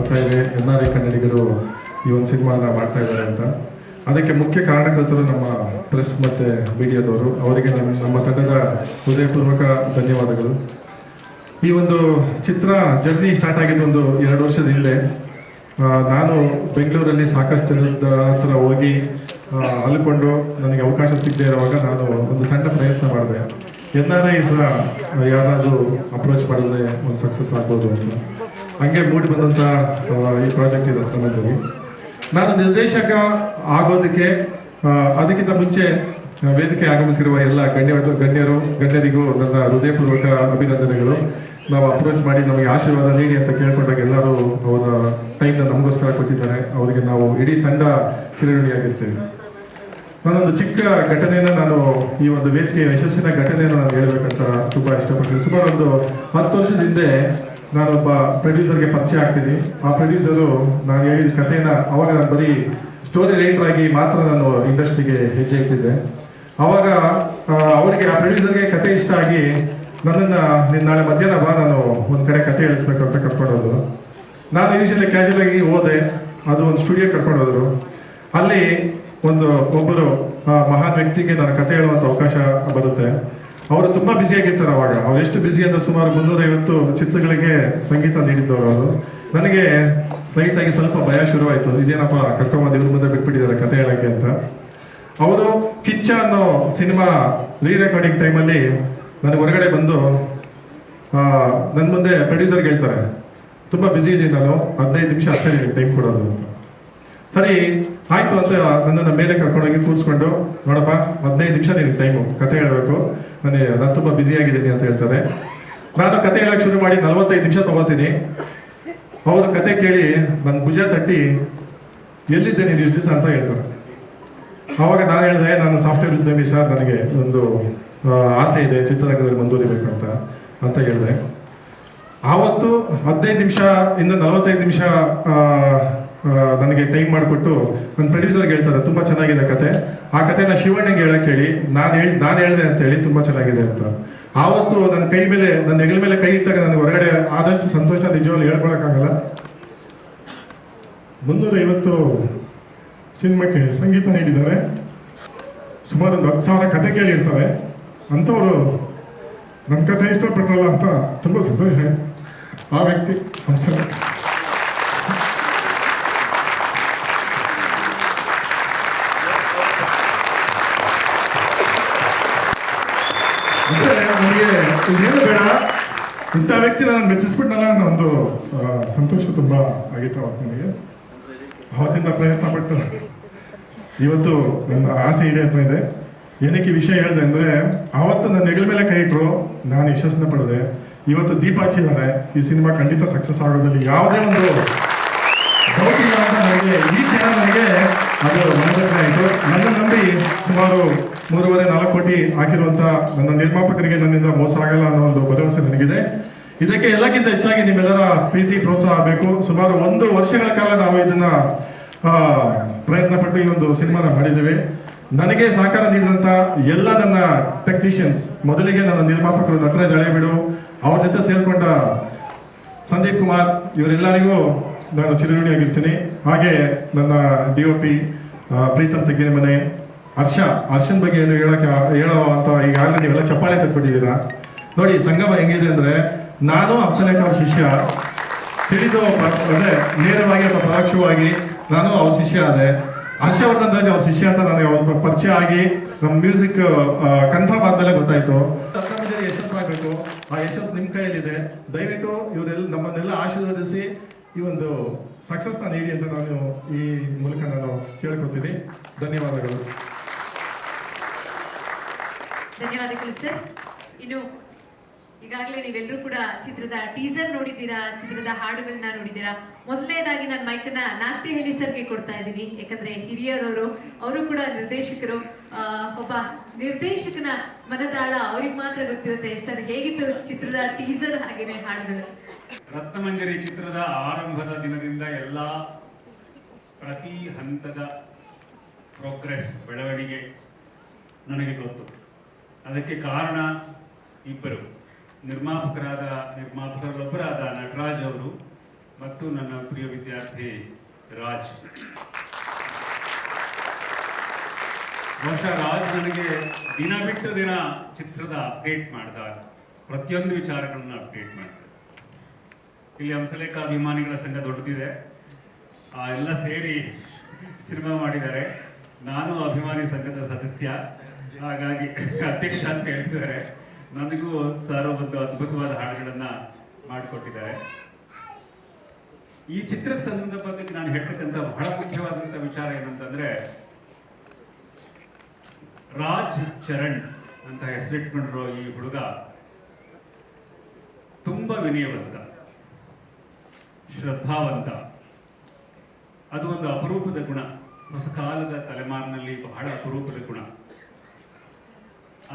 ಬರ್ತಾ ಇದೆ, NRI ಕನ್ನಡಿಗರು ಈ ಒಂದು ಸಿನಿಮಾನ ಮಾಡ್ತಾ ಇದ್ದಾರೆ ಅಂತ. ಅದಕ್ಕೆ ಮುಖ್ಯ ಕಾರಣಕರ್ತರು ನಮ್ಮ ಪ್ರೆಸ್ ಮತ್ತು ಮೀಡಿಯಾದವರು. ಅವರಿಗೆ ನಮ್ಮ ತಂಡದ ಹೃದಯಪೂರ್ವಕ ಧನ್ಯವಾದಗಳು. ಈ ಒಂದು ಚಿತ್ರ ಜರ್ನಿ ಸ್ಟಾರ್ಟ್ ಆಗಿದ್ದು ಒಂದು 2 ವರ್ಷದ ಹಿಂದೆ. ನಾನು ಬೆಂಗಳೂರಲ್ಲಿ ಸಾಕಷ್ಟು ಜನದ ಹತ್ರ ಹೋಗಿ ಅಲ್ಕೊಂಡು ನನಗೆ ಅವಕಾಶ ಸಿಗದೇ ಇರುವಾಗ ನಾನು ಒಂದು ಸಣ್ಣ ಪ್ರಯತ್ನ ಮಾಡಿದೆ. NRI ಸಹ ಯಾರಾದರೂ ಅಪ್ರೋಚ್ ಮಾಡಿದ್ರೆ ಒಂದು ಸಕ್ಸಸ್ ಆಗ್ಬೋದು ಅಂತ. ಹಂಗೆ ಮೂಡಿ ಬಂದಂಥ ಈ ಪ್ರಾಜೆಕ್ಟ್ ಇದೆ ಸಮಯದಲ್ಲಿ. ನಾನು ನಿರ್ದೇಶಕ ಆಗೋದಕ್ಕೆ ಅದಕ್ಕಿಂತ ಮುಂಚೆ ವೇದಿಕೆ ಆಗಮಿಸಿರುವ ಎಲ್ಲ ಗಣ್ಯರಿಗೂ ನನ್ನ ಹೃದಯಪೂರ್ವಕ ಅಭಿನಂದನೆಗಳು. ನಾವು ಅಪ್ರೋಚ್ ಮಾಡಿ ನಮಗೆ ಆಶೀರ್ವಾದ ನೀಡಿ ಅಂತ ಕೇಳ್ಕೊಂಡಾಗ ಎಲ್ಲರೂ ಅವರ ಟೈಮ್ನ ನಮಗೋಸ್ಕರ ಕೊಟ್ಟಿದ್ದಾರೆ. ಅವರಿಗೆ ನಾವು ಇಡೀ ತಂಡ ಚಿರಋಣಿಯಾಗಿರ್ತೇವೆ. ನಾನೊಂದು ಚಿಕ್ಕ ಘಟನೆಯನ್ನು ನಾನು ಈ ಒಂದು ವೇದಿಕೆಯ ಯಶಸ್ಸಿನ ಘಟನೆಯನ್ನು ನಾನು ಹೇಳಬೇಕಂತ ತುಂಬ ಇಷ್ಟಪಡ್ತೀನಿ. ಸುಮಾರು ಒಂದು 10 ವರ್ಷದ ಹಿಂದೆ ನಾನೊಬ್ಬ ಪ್ರೊಡ್ಯೂಸರ್ಗೆ ಪರಿಚಯ ಆಗ್ತೀನಿ. ಆ ಪ್ರೊಡ್ಯೂಸರು ನಾನು ಹೇಳಿದ ಕಥೆನ ಅವಾಗ ನಾನು ಬರೀ ಸ್ಟೋರಿ ರೈಟರ್ ಆಗಿ ಮಾತ್ರ ನಾನು ಇಂಡಸ್ಟ್ರಿಗೆ ಹೆಜ್ಜೆ ಇಟ್ಟಿದ್ದೆ. ಅವಾಗ ಅವರಿಗೆ ಆ ಪ್ರೊಡ್ಯೂಸರ್ಗೆ ಕತೆ ಇಷ್ಟ ಆಗಿ ನನ್ನನ್ನು ನೀನು ನಾಳೆ ಮಧ್ಯಾಹ್ನ ಬಾ, ನಾನು ಒಂದು ಕಡೆ ಕತೆ ಹೇಳಿಸ್ಬೇಕು ಅಂತ ಕರ್ಕೊಂಡೋದ್ರು. ನಾನು ಯೂಶಲಿ ಕ್ಯಾಶುಯಲ್ ಆಗಿ ಹೋದೆ. ಅದು ಒಂದು ಸ್ಟುಡಿಯೋ ಕರ್ಕೊಂಡೋದ್ರು. ಅಲ್ಲಿ ಒಬ್ಬರು ಮಹಾನ್ ವ್ಯಕ್ತಿಗೆ ನಾನು ಕತೆ ಹೇಳುವಂಥ ಅವಕಾಶ ಬರುತ್ತೆ. ಅವರು ತುಂಬ ಬ್ಯುಸಿಯಾಗಿರ್ತಾರೆ. ಅವಾಗ ಅವ್ರು ಎಷ್ಟು ಬ್ಯುಸಿ ಅಂದರೆ ಸುಮಾರು 350 ಚಿತ್ರಗಳಿಗೆ ಸಂಗೀತ ನೀಡಿದ್ದವರು ಅವರು. ನನಗೆ ಸ್ಲೈಟಾಗಿ ಸ್ವಲ್ಪ ಭಯ ಶುರುವಾಯಿತು. ಇದೇನಪ್ಪ ಕರ್ಕೊಂಬಂದು ಇವ್ರ ಮುಂದೆ ಬಿಟ್ಬಿಟ್ಟಿದ್ದಾರೆ ಕತೆ ಹೇಳೋಕ್ಕೆ ಅಂತ. ಅವರು ಕಿಚ್ಚ ಅನ್ನೋ ಸಿನಿಮಾ ರೀ ರೆಕಾರ್ಡಿಂಗ್ ಟೈಮಲ್ಲಿ ನನಗೆ ಹೊರಗಡೆ ಬಂದು ನನ್ನ ಮುಂದೆ ಪ್ರೊಡ್ಯೂಸರ್ಗೆ ಹೇಳ್ತಾರೆ, ತುಂಬ ಬ್ಯುಸಿ ಇದ್ದೀನಿ ನಾನು, 15 ನಿಮಿಷ ಅಷ್ಟೇ ಟೈಮ್ ಕೊಡೋದು ಅಂತ. ಸರಿ ಆಯಿತು ಅಂತ ನನ್ನನ್ನು ಮೇಲೆ ಕರ್ಕೊಂಡೋಗಿ ಕೂರಿಸ್ಕೊಂಡು, ನೋಡಪ್ಪ 15 ನಿಮಿಷ ನಿನಗೆ ಟೈಮು, ಕತೆ ಹೇಳಬೇಕು, ನಾನು ತುಂಬ ಬ್ಯುಸಿ ಆಗಿದ್ದೀನಿ ಅಂತ ಹೇಳ್ತಾರೆ. ನಾನು ಕತೆ ಹೇಳೋಕ್ಕೆ ಶುರು ಮಾಡಿ 45 ನಿಮಿಷ ತೊಗೋತೀನಿ. ಅವರು ಕತೆ ಕೇಳಿ ನನ್ನ ಭುಜ ತಟ್ಟಿ, ಎಲ್ಲಿದ್ದೆ ನೀನು ಇಷ್ಟು ದಿವಸ ಅಂತ ಹೇಳ್ತಾರೆ. ಆವಾಗ ನಾನು ಹೇಳಿದೆ, ನಾನು ಸಾಫ್ಟ್ವೇರ್ ಉದ್ಯಮಿ ಸರ್, ನನಗೆ ಒಂದು ಆಸೆ ಇದೆ ಚಿತ್ರರಂಗದಲ್ಲಿ ಮುಂದುವರಿಬೇಕು ಅಂತ ಹೇಳಿದೆ. ಆವತ್ತು 15 ನಿಮಿಷ ಇಂದ 45 ನಿಮಿಷ ನನಗೆ ಟೈಮ್ ಮಾಡಿಕೊಟ್ಟು ನನ್ನ ಪ್ರೊಡ್ಯೂಸರ್ಗೆ ಹೇಳ್ತಾರೆ, ತುಂಬ ಚೆನ್ನಾಗಿದೆ ಕತೆ, ಆ ಕತೆನ ಶಿವಣ್ಣಗೆ ಹೇಳಕ್ಕೆ ಹೇಳಿ, ನಾನು ಹೇಳಿದೆ ಅಂತೇಳಿ ತುಂಬ ಚೆನ್ನಾಗಿದೆ ಅಂತ. ಆವತ್ತು ನನ್ನ ಕೈ ಮೇಲೆ, ನನ್ನ ಹೆಗಲ ಮೇಲೆ ಕೈ ಇಟ್ಟಾಗ ನನಗೆ ಹೊರಗಡೆ ಆದಷ್ಟು ಸಂತೋಷ ನಿಜವಾಗ್ಲೂ ಹೇಳ್ಕೊಳಕ್ಕಾಗಲ್ಲ. 350 ಸಿನಿಮಾಕ್ಕೆ ಸಂಗೀತ ನೀಡಿದ್ದಾರೆ. ಸುಮಾರು 10,000 ಕತೆ ಕೇಳಿರ್ತಾರೆ. ಅಂಥವರು ನನ್ನ ಕತೆ ಇಷ್ಟಪಟ್ಟರಲ್ಲ ಅಂತ ತುಂಬ ಸಂತೋಷ ಆಯಿತು. ಆ ವ್ಯಕ್ತಿ ನಮಸ್ಕಾರ. ನನಗೆ ಇದೇನು ಬೇಡ, ಇಂಥ ವ್ಯಕ್ತಿ ನಾನು ಮೆಚ್ಚಿಸ್ಬಿಟ್ನಲ್ಲ ಅನ್ನೋ ಒಂದು ಸಂತೋಷ ತುಂಬ ಆಗಿತ್ತು ಅವತ್ತು ನನಗೆ. ಅವತ್ತಿಂದ ಪ್ರಯತ್ನ ಪಟ್ಟು ಇವತ್ತು ನನ್ನ ಆಸೆ ಈಡೇರ್ತಾ ಇದೆ. ಏನಕ್ಕೆ ವಿಷಯ ಹೇಳಿದೆ ಅಂದರೆ, ಆವತ್ತು ನನ್ನ ಹೆಗಲ ಮೇಲೆ ಕೈ ಇಟ್ಟರು, ನಾನು ಯಶಸ್ಸನ್ನ ಪಡೆದೆ. ಇವತ್ತು ದೀಪ ಹಚ್ಚಿದ್ದಾರೆ. ಈ ಸಿನಿಮಾ ಖಂಡಿತ ಸಕ್ಸಸ್ ಆಗೋದಲ್ಲಿ ಯಾವುದೇ ಒಂದು ಡೌಟ್ ಇಲ್ಲ ಅಂತ ನನಗೆ ಈ ಕ್ಷಣ ನನಗೆ ಅದು ಮನದಟ್ಟಣೆ ಆಯಿತು. ನನ್ನ ನಂಬಿ ಸುಮಾರು 3.5-4 ಕೋಟಿ ಹಾಕಿರುವಂಥ ನನ್ನ ನಿರ್ಮಾಪಕರಿಗೆ ನನ್ನಿಂದ ಮೋಸ ಆಗಲ್ಲ ಅನ್ನೋ ಒಂದು ಭರವಸೆ ನನಗಿದೆ. ಇದಕ್ಕೆ ಎಲ್ಲಕ್ಕಿಂತ ಹೆಚ್ಚಾಗಿ ನಿಮ್ಮೆಲ್ಲರ ಪ್ರೀತಿ ಪ್ರೋತ್ಸಾಹ ಬೇಕು. ಸುಮಾರು 1 ವರ್ಷಗಳ ಕಾಲ ನಾವು ಇದನ್ನ ಪ್ರಯತ್ನ ಪಟ್ಟು ಈ ಒಂದು ಸಿನಿಮಾನ ಮಾಡಿದ್ದೇವೆ. ನನಗೆ ಸಹಕಾರ ನೀಡಿದಂಥ ಎಲ್ಲ ನನ್ನ ಟೆಕ್ನಿಷಿಯನ್ಸ್, ಮೊದಲಿಗೆ ನನ್ನ ನಿರ್ಮಾಪಕರು ನಟರಾಜ್ ಹಳೇಬೀಡು, ಅವ್ರ ಜೊತೆ ಸೇರಿಕೊಂಡ ಸಂದೀಪ್ ಕುಮಾರ್, ಇವರೆಲ್ಲರಿಗೂ ನಾನು ಚಿರಋಣಿಯಾಗಿರ್ತೀನಿ. ಹಾಗೆ ನನ್ನ DOP ಪ್ರೀತಮ್ ತೆಗ್ಗಿನಮನೆ, ಹರ್ಷನ್ ಬಗ್ಗೆ ಏನು ಹೇಳೋ ಅಂತ ಈಗಾಗಲೇ ನೀವೆಲ್ಲ ಚಪ್ಪಾಳೆ ತಕ್ಕೊಟ್ಟಿದ್ದೀರಾ. ನೋಡಿ, ಸಂಗಮ ಹೆಂಗಿದೆ ಅಂದರೆ, ನಾನು ಅಪ್ಸಲೇಖ ಅವ್ರ ಶಿಷ್ಯ, ತಿಳಿದು ಅಂದರೆ ನೇರವಾಗಿ ಅಥವಾ ಪರೋಕ್ಷವಾಗಿ ನಾನು ಅವ್ರ ಶಿಷ್ಯ ಆದೆ. ಹರ್ಷವರ್ಧನ್ ರಾಜ್ ಅವ್ರ ಶಿಷ್ಯ ಅಂತ ನನಗೆ ಅವ್ರ ಪರಿಚಯ ಆಗಿ ನಮ್ಮ ಮ್ಯೂಸಿಕ್ ಕನ್ಫರ್ಮ್ ಆದಮೇಲೆ ಗೊತ್ತಾಯಿತು. ತಮಿಳಲ್ಲಿ ಯಶಸ್ಸಾಗಬೇಕು. ಆ ಯಶಸ್ಸು ನಿಮ್ಮ ಕೈಯಲ್ಲಿದೆ. ದಯವಿಟ್ಟು ಇವರೆಲ್ಲ ನಮ್ಮನ್ನೆಲ್ಲ ಆಶೀರ್ವದಿಸಿ ಈ ಒಂದು ಸಕ್ಸಸ್ನ ನೀಡಿ ಅಂತ ನಾನು ಈ ಮೂಲಕ ನಾನು ಕೇಳ್ಕೊತೀನಿ. ಧನ್ಯವಾದಗಳು. ಧನ್ಯವಾದಗಳು ಸರ್. ಇನ್ನು ಈಗಾಗಲೇ ನೀವೆಲ್ಲರೂ ಕೂಡ ಚಿತ್ರದ ಟೀಸರ್ ನೋಡಿದ್ದೀರಾ, ಚಿತ್ರದ ಹಾಡುಗಳನ್ನ ನೋಡಿದ್ದೀರಾ. ಮೊದಲನೇದಾಗಿ ನಾನು ಮೈಕನ್ನ ನಾಗ್ತಿಹಳ್ಳಿ ಸರ್ಗೆ ಕೊಡ್ತಾ ಇದ್ದೀನಿ. ಯಾಕಂದ್ರೆ ಹಿರಿಯರವರು, ಅವರು ಕೂಡ ನಿರ್ದೇಶಕರು. ಒಬ್ಬ ನಿರ್ದೇಶಕನ ಮನದಾಳ ಅವ್ರಿಗೆ ಮಾತ್ರ ಗೊತ್ತಿರುತ್ತೆ. ಸರ್, ಹೇಗಿತ್ತು ಚಿತ್ರದ ಟೀಸರ್ ಹಾಗೇನೆ ಹಾಡುಗಳು? ರತ್ನಮಂಜರಿ ಚಿತ್ರದ ಆರಂಭದ ದಿನದಿಂದ ಎಲ್ಲ ಪ್ರತಿ ಹಂತದ ಪ್ರೋಗ್ರೆಸ್, ಬೆಳವಣಿಗೆ ನನಗೆ ಗೊತ್ತು. ಅದಕ್ಕೆ ಕಾರಣ ಇಬ್ಬರು ನಿರ್ಮಾಪಕರಲ್ಲೊಬ್ಬರಾದ ನಟರಾಜ್ ಅವರು ಮತ್ತು ನನ್ನ ಪ್ರಿಯ ವಿದ್ಯಾರ್ಥಿ ರಾಜ್. ಬಹುಶಃ ರಾಜ್ ನನಗೆ ದಿನ ಬಿಟ್ಟು ದಿನ ಚಿತ್ರದ ಅಪ್ಡೇಟ್ ಮಾಡ್ದ, ಪ್ರತಿಯೊಂದು ವಿಚಾರಗಳನ್ನ ಅಪ್ಡೇಟ್ ಮಾಡ್ತಾರೆ. ಇಲ್ಲಿ ಹಂಸಲೇಖ ಅಭಿಮಾನಿಗಳ ಸಂಘ ದೊಡ್ಡದಿದೆ, ಎಲ್ಲ ಸೇರಿ ಸಿನಿಮಾ ಮಾಡಿದ್ದಾರೆ. ನಾನು ಅಭಿಮಾನಿ ಸಂಘದ ಸದಸ್ಯ, ಹಾಗಾಗಿ ಅಧ್ಯಕ್ಷ ಅಂತ ಹೇಳ್ತಿದ್ದಾರೆ. ನನಗೂ ಸರ್ ಒಂದು ಅದ್ಭುತವಾದ ಹಾಡುಗಳನ್ನ ಮಾಡಿಕೊಟ್ಟಿದ್ದಾರೆ. ಈ ಚಿತ್ರದ ಸಂಬಂಧಪಟ್ಟ ನಾನು ಹೇಳ್ತಕ್ಕಂಥ ಬಹಳ ಮುಖ್ಯವಾದಂಥ ವಿಚಾರ ಏನಂತಂದ್ರೆ, ರಾಜ್ ಚರಣ್ ಅಂತ ಹೆಸರಿಟ್ಕೊಂಡಿರೋ ಈ ಹುಡುಗ ತುಂಬಾ ವಿನಯವಂತ, ಶ್ರದ್ಧಾವಂತ. ಅದು ಒಂದು ಅಪರೂಪದ ಗುಣ, ಹೊಸ ಕಾಲದ ತಲೆಮಾರಿನಲ್ಲಿ ಬಹಳ ಅಪರೂಪದ ಗುಣ.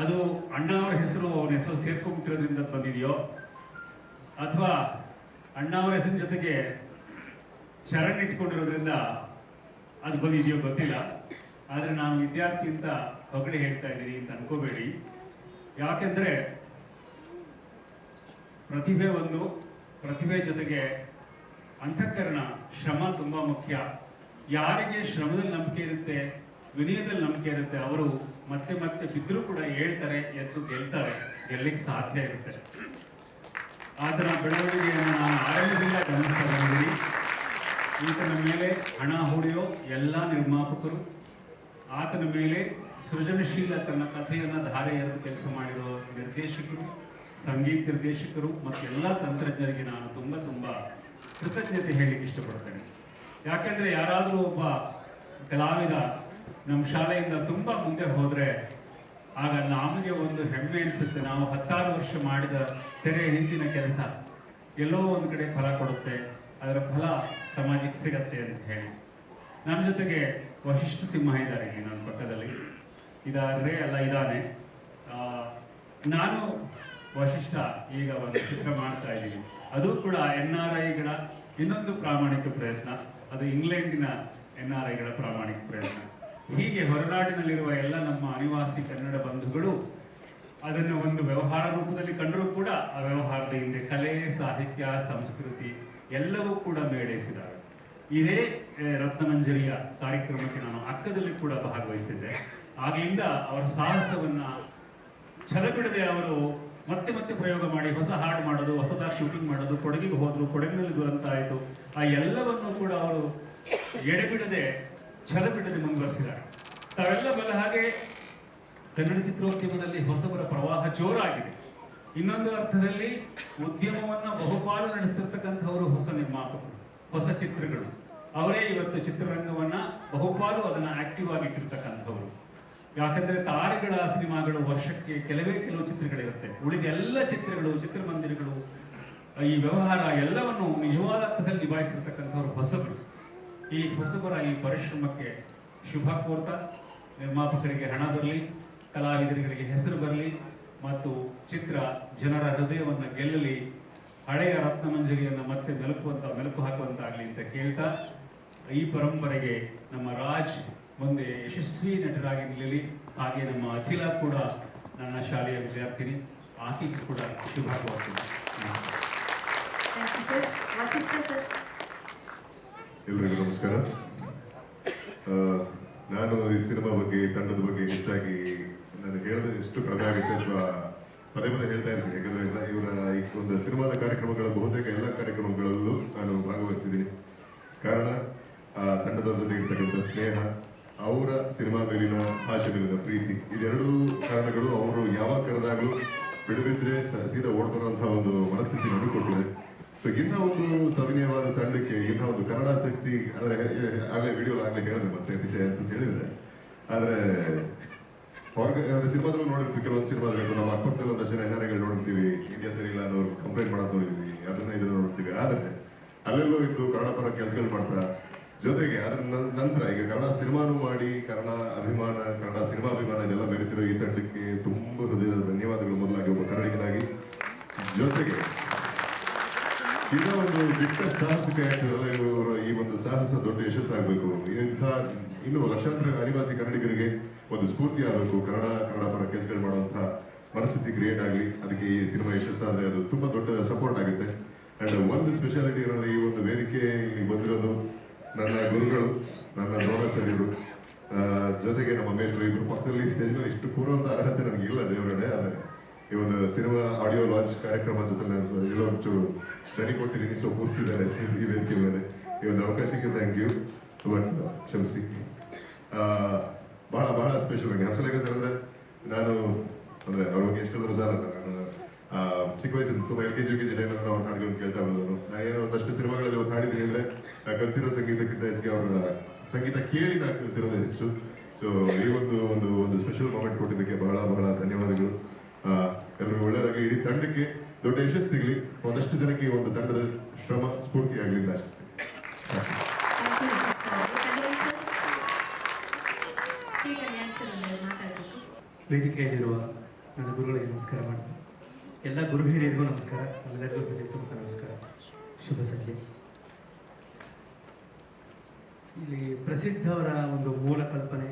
ಅದು ಅಣ್ಣ ಅವರ ಹೆಸರು ಅವನ ಹೆಸರು ಸೇರ್ಕೊಂಡ್ಬಿಟ್ಟಿರೋದ್ರಿಂದ ಬಂದಿದೆಯೋ, ಅಥವಾ ಅಣ್ಣ ಅವರ ಹೆಸರಿನ ಜೊತೆಗೆ ಚರಣ್ ಇಟ್ಕೊಂಡಿರೋದ್ರಿಂದ ಅದು ಬಂದಿದೆಯೋ ಗೊತ್ತಿಲ್ಲ. ಆದರೆ ನಾನು ವಿದ್ಯಾರ್ಥಿ ಅಂತ ಹೊಗಳಿ ಹೇಳ್ತಾ ಇದ್ದೀನಿ ಅಂತ ಅನ್ಕೋಬೇಡಿ. ಯಾಕೆಂದ್ರೆ ಪ್ರತಿಭೆ ಒಂದು, ಪ್ರತಿಭೆ ಜೊತೆಗೆ ಅಂತಃಕರಣ, ಶ್ರಮ ತುಂಬಾ ಮುಖ್ಯ. ಯಾರಿಗೆ ಶ್ರಮದಲ್ಲಿ ನಂಬಿಕೆ ಇರುತ್ತೆ, ವಿನಯದಲ್ಲಿ ನಂಬಿಕೆ ಇರುತ್ತೆ, ಅವರು ಮತ್ತೆ ಮತ್ತೆ ಬಿದ್ದರೂ ಕೂಡ ಹೇಳ್ತಾರೆ, ಎದ್ದು ಗೆಲ್ತಾರೆ, ಗೆಲ್ಲಿಕ್ಕೆ ಸಾಧ್ಯ ಇರುತ್ತೆ. ಆತನ ಬೆಳವಣಿಗೆಯನ್ನು ನಾನು ಆರಂಭದಿಂದ ಗಮನಿಸ್ತಾ ಬಂದಿದ್ದೀನಿ. ಈತನ ಮೇಲೆ ಹಣ ಹೂಡಿಯೋ ಎಲ್ಲ ನಿರ್ಮಾಪಕರು, ಆತನ ಮೇಲೆ ಸೃಜನಶೀಲ ತನ್ನ ಕಥೆಯನ್ನು ಧಾರೆ ಎರೆದು ಕೆಲಸ ಮಾಡಿರೋ ನಿರ್ದೇಶಕರು, ಸಂಗೀತ ನಿರ್ದೇಶಕರು ಮತ್ತು ಎಲ್ಲ ತಂತ್ರಜ್ಞರಿಗೆ ನಾನು ತುಂಬ ಕೃತಜ್ಞತೆ ಹೇಳಲಿಕ್ಕೆ ಇಷ್ಟಪಡ್ತೇನೆ. ಯಾಕೆಂದ್ರೆ ಯಾರಾದರೂ ಒಬ್ಬ ಕಲಾವಿದ ನಮ್ಮ ಶಾಲೆಯಿಂದ ತುಂಬ ಮುಂದೆ ಹೋದರೆ ಆಗ ನಮಗೆ ಒಂದು ಹೆಮ್ಮೆ ಅನಿಸುತ್ತೆ. ನಾವು 16 ವರ್ಷ ಮಾಡಿದ ತೆರೆ ಹಿಂದಿನ ಕೆಲಸ ಎಲ್ಲೋ ಒಂದು ಕಡೆ ಫಲ ಕೊಡುತ್ತೆ, ಅದರ ಫಲ ಸಮಾಜಕ್ಕೆ ಸಿಗತ್ತೆ ಅಂತ ಹೇಳಿ. ನನ್ನ ಜೊತೆಗೆ ವಶಿಷ್ಠ ಸಿಂಹ ಇದ್ದಾರೆ ಇಲ್ಲಿ ನನ್ನ ಪಕ್ಕದಲ್ಲಿ, ಇದ್ದಾನೆ. ನಾನು ವಶಿಷ್ಠ ಈಗ ಒಂದು ಚಿತ್ರ ಮಾಡ್ತಾ ಇದ್ದೀನಿ. ಅದು ಕೂಡ NRIಗಳ ಇನ್ನೊಂದು ಪ್ರಾಮಾಣಿಕ ಪ್ರಯತ್ನ, ಅದು ಇಂಗ್ಲೆಂಡಿನ NRIಗಳ ಪ್ರಾಮಾಣಿಕ ಪ್ರಯತ್ನ. ಹೀಗೆ ಹೊರನಾಡಿನಲ್ಲಿರುವ ಎಲ್ಲ ನಮ್ಮ ಅನಿವಾಸಿ ಕನ್ನಡ ಬಂಧುಗಳು ಅದನ್ನು ಒಂದು ವ್ಯವಹಾರ ರೂಪದಲ್ಲಿ ಕಂಡರೂ ಕೂಡ ಆ ವ್ಯವಹಾರದ ಹಿಂದೆ ಕಲೆ, ಸಾಹಿತ್ಯ, ಸಂಸ್ಕೃತಿ ಎಲ್ಲವೂ ಕೂಡ ಮೇಳೈಸಿದ್ದಾರೆ. ಇದೇ ರತ್ನಮಂಜರಿಯ ಕಾರ್ಯಕ್ರಮಕ್ಕೆ ನಾನು ಅಕ್ಕದಲ್ಲಿ ಕೂಡ ಭಾಗವಹಿಸಿದ್ದೆ. ಆಗಲಿಂದ ಅವರ ಸಾಹಸವನ್ನ ಛಲಬಿಡದೆ ಅವರು ಮತ್ತೆ ಮತ್ತೆ ಪ್ರಯೋಗ ಮಾಡಿ ಹೊಸ ಹಾಡು ಮಾಡೋದು, ಹೊಸದಾಗಿ ಶೂಟಿಂಗ್ ಮಾಡೋದು, ಕೊಡಗಿಗೆ ಹೋದ್ರು, ಕೊಡಗಿನಲ್ಲಿ ದುರಂತ ಆಯಿತು, ಆ ಎಲ್ಲವನ್ನು ಕೂಡ ಅವರು ಎಡೆಬಿಡದೆ ಛಲಬಿಡದೆ ಮುಂದುವರಿಸಿದ್ದಾರೆ. ತಾವೆಲ್ಲ ಬಲ್ಲ ಹಾಗೆ ಕನ್ನಡ ಚಿತ್ರೋದ್ಯಮದಲ್ಲಿ ಹೊಸಬರ ಪ್ರವಾಹ ಜೋರಾಗಿದೆ. ಇನ್ನೊಂದು ಅರ್ಥದಲ್ಲಿ ಉದ್ಯಮವನ್ನ ಬಹುಪಾಲು ನಡೆಸ್ತಿರ್ತಕ್ಕಂಥವರು ಹೊಸ ನಿರ್ಮಾಪಕರು, ಹೊಸ ಚಿತ್ರಗಳು. ಅವರೇ ಇವತ್ತು ಚಿತ್ರರಂಗವನ್ನ ಬಹುಪಾಲು ಅದನ್ನ ಆಕ್ಟಿವ್ ಆಗಿಟ್ಟಿರ್ತಕ್ಕಂಥವ್ರು. ಯಾಕಂದ್ರೆ ತಾರೆಗಳ ಸಿನಿಮಾಗಳು ವರ್ಷಕ್ಕೆ ಕೆಲವು ಚಿತ್ರಗಳಿರುತ್ತೆ, ಉಳಿದ ಎಲ್ಲ ಚಿತ್ರಗಳು, ಚಿತ್ರಮಂದಿರಗಳು, ಈ ವ್ಯವಹಾರ ಎಲ್ಲವನ್ನು ನಿಜವಾದ ಅರ್ಥದಲ್ಲಿ ನಿಭಾಯಿಸಿರ್ತಕ್ಕಂಥವ್ರು ಹೊಸಬರು. ಈ ಹೊಸಬರ ಈ ಪರಿಶ್ರಮಕ್ಕೆ ಶುಭ ಕೋರ್ತಾ, ನಿರ್ಮಾಪಕರಿಗೆ ಹಣ ಬರಲಿ, ಕಲಾವಿದರಿಗೆ ಹೆಸರು ಬರಲಿ ಮತ್ತು ಚಿತ್ರ ಜನರ ಹೃದಯವನ್ನು ಗೆಲ್ಲಲಿ, ಹಳೆಯ ರತ್ನಮಂಜರಿಯನ್ನು ಮತ್ತೆ ಮೆಲುಕು ಹಾಕುವಂತಾಗಲಿ ಅಂತ ಕೇಳ್ತಾ, ಈ ಪರಂಪರೆಗೆ ನಮ್ಮ ರಾಜ್ ಮುಂದೆ ಯಶಸ್ವಿ ನಟರಾಗಿ ನಿಲ್ಲಲಿ. ಹಾಗೆ ನಮ್ಮ ಅಖಿಲ ಕೂಡ ನನ್ನ ಶಾಲೆಯ ವಿದ್ಯಾರ್ಥಿನಿ, ಆಕೆಗೂ ಕೂಡ ಶುಭ ಕೋರ್ತೀನಿ. ಎಲ್ರಿಗೂ ನಮಸ್ಕಾರ. ನಾನು ಈ ಸಿನಿಮಾ ಬಗ್ಗೆ, ತಂಡದ ಬಗ್ಗೆ ಹೆಚ್ಚಾಗಿ ನಾನು ಹೇಳೋದು ಎಷ್ಟು ಕಡಿಮೆ ಆಗುತ್ತೆ ಅಥವಾ ಪದೇ ಹೇಳ್ತಾ ಇರ್ತೀನಿ. ಯಾಕಂದ್ರೆ ಇವರ ಈ ಒಂದು ಸಿನಿಮಾದ ಕಾರ್ಯಕ್ರಮಗಳ ಬಹುತೇಕ ಎಲ್ಲ ಕಾರ್ಯಕ್ರಮಗಳಲ್ಲೂ ನಾನು ಭಾಗವಹಿಸಿದ್ದೀನಿ. ಕಾರಣ ತಂಡದವ್ರ ಜೊತೆ ಇರ್ತಕ್ಕಂಥ ಸ್ನೇಹ, ಅವರ ಸಿನಿಮಾ ಮೇಲಿನ ಭಾಷೆ ಮೇಲಿನ ಪ್ರೀತಿ, ಇದೆರಡೂ ಕಾರಣಗಳು ಅವರು ಯಾವಾಗ ಕರೆದಾಗಲೂ ಬಿಡುವಿದ್ರೆ ಸೀದಾ ಓಡ್ಬರುವಂತಹ ಒಂದು ಮನಸ್ಥಿತಿ ನನಗೆ ಕೊಟ್ಟಿದೆ. ಸೊ ಇಂಥ ಒಂದು ಸವಿನಯವಾದ ತಂಡಕ್ಕೆ, ಇಂಥ ಒಂದು ಕನ್ನಡಾಸಕ್ತಿ, ಆಗಲೇ ವಿಡಿಯೋ ಆಗಲೇ ಹೇಳಿದೆ, ಮತ್ತೆ ಅತಿಶಯ ಅನ್ಸುತ್ತೆ ಹೇಳಿದ್ರೆ. ಆದರೆ ಸಿನಿಮಾದಲ್ಲೂ ನೋಡಿರ್ತೀವಿ, ಕೆಲವೊಂದು ಸಿನಿಮಾದಲ್ಲಿ ನಾವು ಅಕ್ಕಪಕ್ಕದಲ್ಲಿ ಒಂದಷ್ಟು ಜನ NRIಗಳು ನೋಡಿರ್ತೀವಿ, ಇಂಡಿಯಾ ಸರಿ ಇಲ್ಲ ಅನ್ನೋರು ಕಂಪ್ಲೇಂಟ್ ಮಾಡೋದು ನೋಡಿದ್ವಿ, ಇದನ್ನ ನೋಡ್ತೀವಿ. ಆದರೆ ಅಲ್ಲೆಲ್ಲೋ ಇದ್ದು ಕನ್ನಡ ಪರ ಕೆಲಸಗಳು ಮಾಡ್ತಾ, ಜೊತೆಗೆ ಅದರ ನಂತರ ಈಗ ಕನ್ನಡ ಸಿನಿಮಾನು ಮಾಡಿ ಕನ್ನಡ ಅಭಿಮಾನ, ಕನ್ನಡ ಸಿನಿಮಾ ಅಭಿಮಾನ ಇದೆಲ್ಲ ಮೆರೆತಿರೋ ಈ ತಂಡಕ್ಕೆ ತುಂಬ ಹೃದಯದ ಧನ್ಯವಾದಗಳು. ಮೊದಲಾಗಿ ಒಬ್ಬ ಕನ್ನಡಿಗನಾಗಿ, ಜೊತೆಗೆ ಇದರ ಒಂದು ದಿಟ್ಟ ಸಾಹಸಿಕ ಯಾತ್ರೆಯಲ್ಲ, ಇವರು ಈ ಒಂದು ಸಾಹಸ ದೊಡ್ಡ ಯಶಸ್ಸಾಗಬೇಕು. ಇಂಥ ಇನ್ನು ಲಕ್ಷಾಂತರ ಅನಿವಾಸಿ ಕನ್ನಡಿಗರಿಗೆ ಒಂದು ಸ್ಫೂರ್ತಿ ಆಗಬೇಕು. ಕನ್ನಡ ಪರ ಕೆಲಸಗಳು ಮಾಡುವಂತಹ ಮನಸ್ಥಿತಿ ಕ್ರಿಯೇಟ್ ಆಗಲಿ. ಅದಕ್ಕೆ ಈ ಸಿನಿಮಾ ಯಶಸ್ಸಾದ್ರೆ ಅದು ತುಂಬಾ ದೊಡ್ಡ ಸಪೋರ್ಟ್ ಆಗುತ್ತೆ. ಅಂಡ್ ಒಂದು ಸ್ಪೆಷಾಲಿಟಿ ಏನಂದ್ರೆ ಈ ಒಂದು ವೇದಿಕೆ ಇಲ್ಲಿ ಬಂದಿರೋದು ನನ್ನ ಗುರುಗಳು, ನನ್ನ ದ್ರೋಣ ಸರ್ ಇವರು, ಜೊತೆಗೆ ನಮ್ಮ ಮೇಷ್ಟ್ರು ಇಬ್ಬರು ಪಕ್ಕದಲ್ಲಿ ಸ್ಟೇಜ್ ಮೇಲೆ ಇಷ್ಟು ಕೂರುವಂತ ಅರ್ಹತೆ ನನಗೆ ಇಲ್ಲ ದೇವರೇ. ಆದರೆ ಈ ಒಂದು ಸಿನಿಮಾ ಆಡಿಯೋ ಲಾಂಚ್ ಕಾರ್ಯಕ್ರಮ ಜೊತೆ ನಾನು ಎಲ್ಲೋ ಒಂಚೂರು ಸರಿ ಕೊಟ್ಟಿದ್ದೀನಿ, ಸೊ ಕೂರಿಸಿದ್ದಾರೆ ಈ ವೇದಿಕೆ ಮೇಲೆ. ಈ ಒಂದು ಅವಕಾಶಕ್ಕೆ ಥ್ಯಾಂಕ್ ಯು. ಬಟ್ ಕ್ಷಮಿಸಿ. ಬಹಳ ಬಹಳ ಸ್ಪೆಷಲ್ ಆಗಿ ಹಂಸಲೇಖ ಸರ್ ಅಂದ್ರೆ ನಾನು ಅಂದ್ರೆ ಅವ್ರ ಬಗ್ಗೆ ಎಷ್ಟು ಹೇಳಿದ್ರು ಸರ್ ನಾನು ಚಿಕ್ಕ ವಯಸ್ಸಿಂದ ತುಂಬ LKG UKG ಟೈಮಲ್ಲಿ ನಾವು ಹಾಡುಗಳನ್ನು ಕೇಳ್ತಾ ಇರೋದು. ನಾನೇನೋ ಒಂದಷ್ಟು ಸಿನಿಮಾಗಳಲ್ಲಿ ಇವತ್ತು ಹಾಡಿದ್ದೀನಿ ಅಂದ್ರೆ ಕಲ್ತಿರೋ ಸಂಗೀತಕ್ಕಿಂತ ಹೆಚ್ಚಿಗೆ ಅವರ ಸಂಗೀತ ಕೇಳಿ ನಾನು ಕಲ್ತಿರೋದೇ ಹೆಚ್ಚು. ಸೊ ಈ ಒಂದು ಸ್ಪೆಷಲ್ ಮೂಮೆಂಟ್ ಕೊಟ್ಟಿದ್ದಕ್ಕೆ ಬಹಳ ಬಹಳ ಧನ್ಯವಾದಗಳು. ಎಲ್ಲರಿಗೂ ಒಳ್ಳೆಯದಾಗಿ, ಇಡೀ ತಂಡಕ್ಕೆ ದೊಡ್ಡ ಯಶಸ್ಸು ಸಿಗಲಿ, ಒಂದಷ್ಟು ಜನಕ್ಕೆ ಈ ಒಂದು ತಂಡದ ಶ್ರಮ ಸ್ಫೂರ್ತಿಯಾಗಲಿ ಅಂತ ಆಶಿಸ್ತೀನಿ. ವೇದಿಕೆಯಲ್ಲಿರುವ ನನ್ನ ಗುರುಗಳಿಗೆ ನಮಸ್ಕಾರ ಮಾಡ್ತೀನಿ. ಎಲ್ಲ ಗುರು ಹಿರಿಯರಿಗೂ ನಮಸ್ಕಾರ, ಎಲ್ಲರಿಗೂ ಹೃದಯಪೂರ್ವಕ ನಮಸ್ಕಾರ, ಶುಭ ಸಂಜೆ. ಇಲ್ಲಿ ಪ್ರಸಿದ್ಧ ಅವರ ಒಂದು ಮೂಲ ಕಲ್ಪನೆ,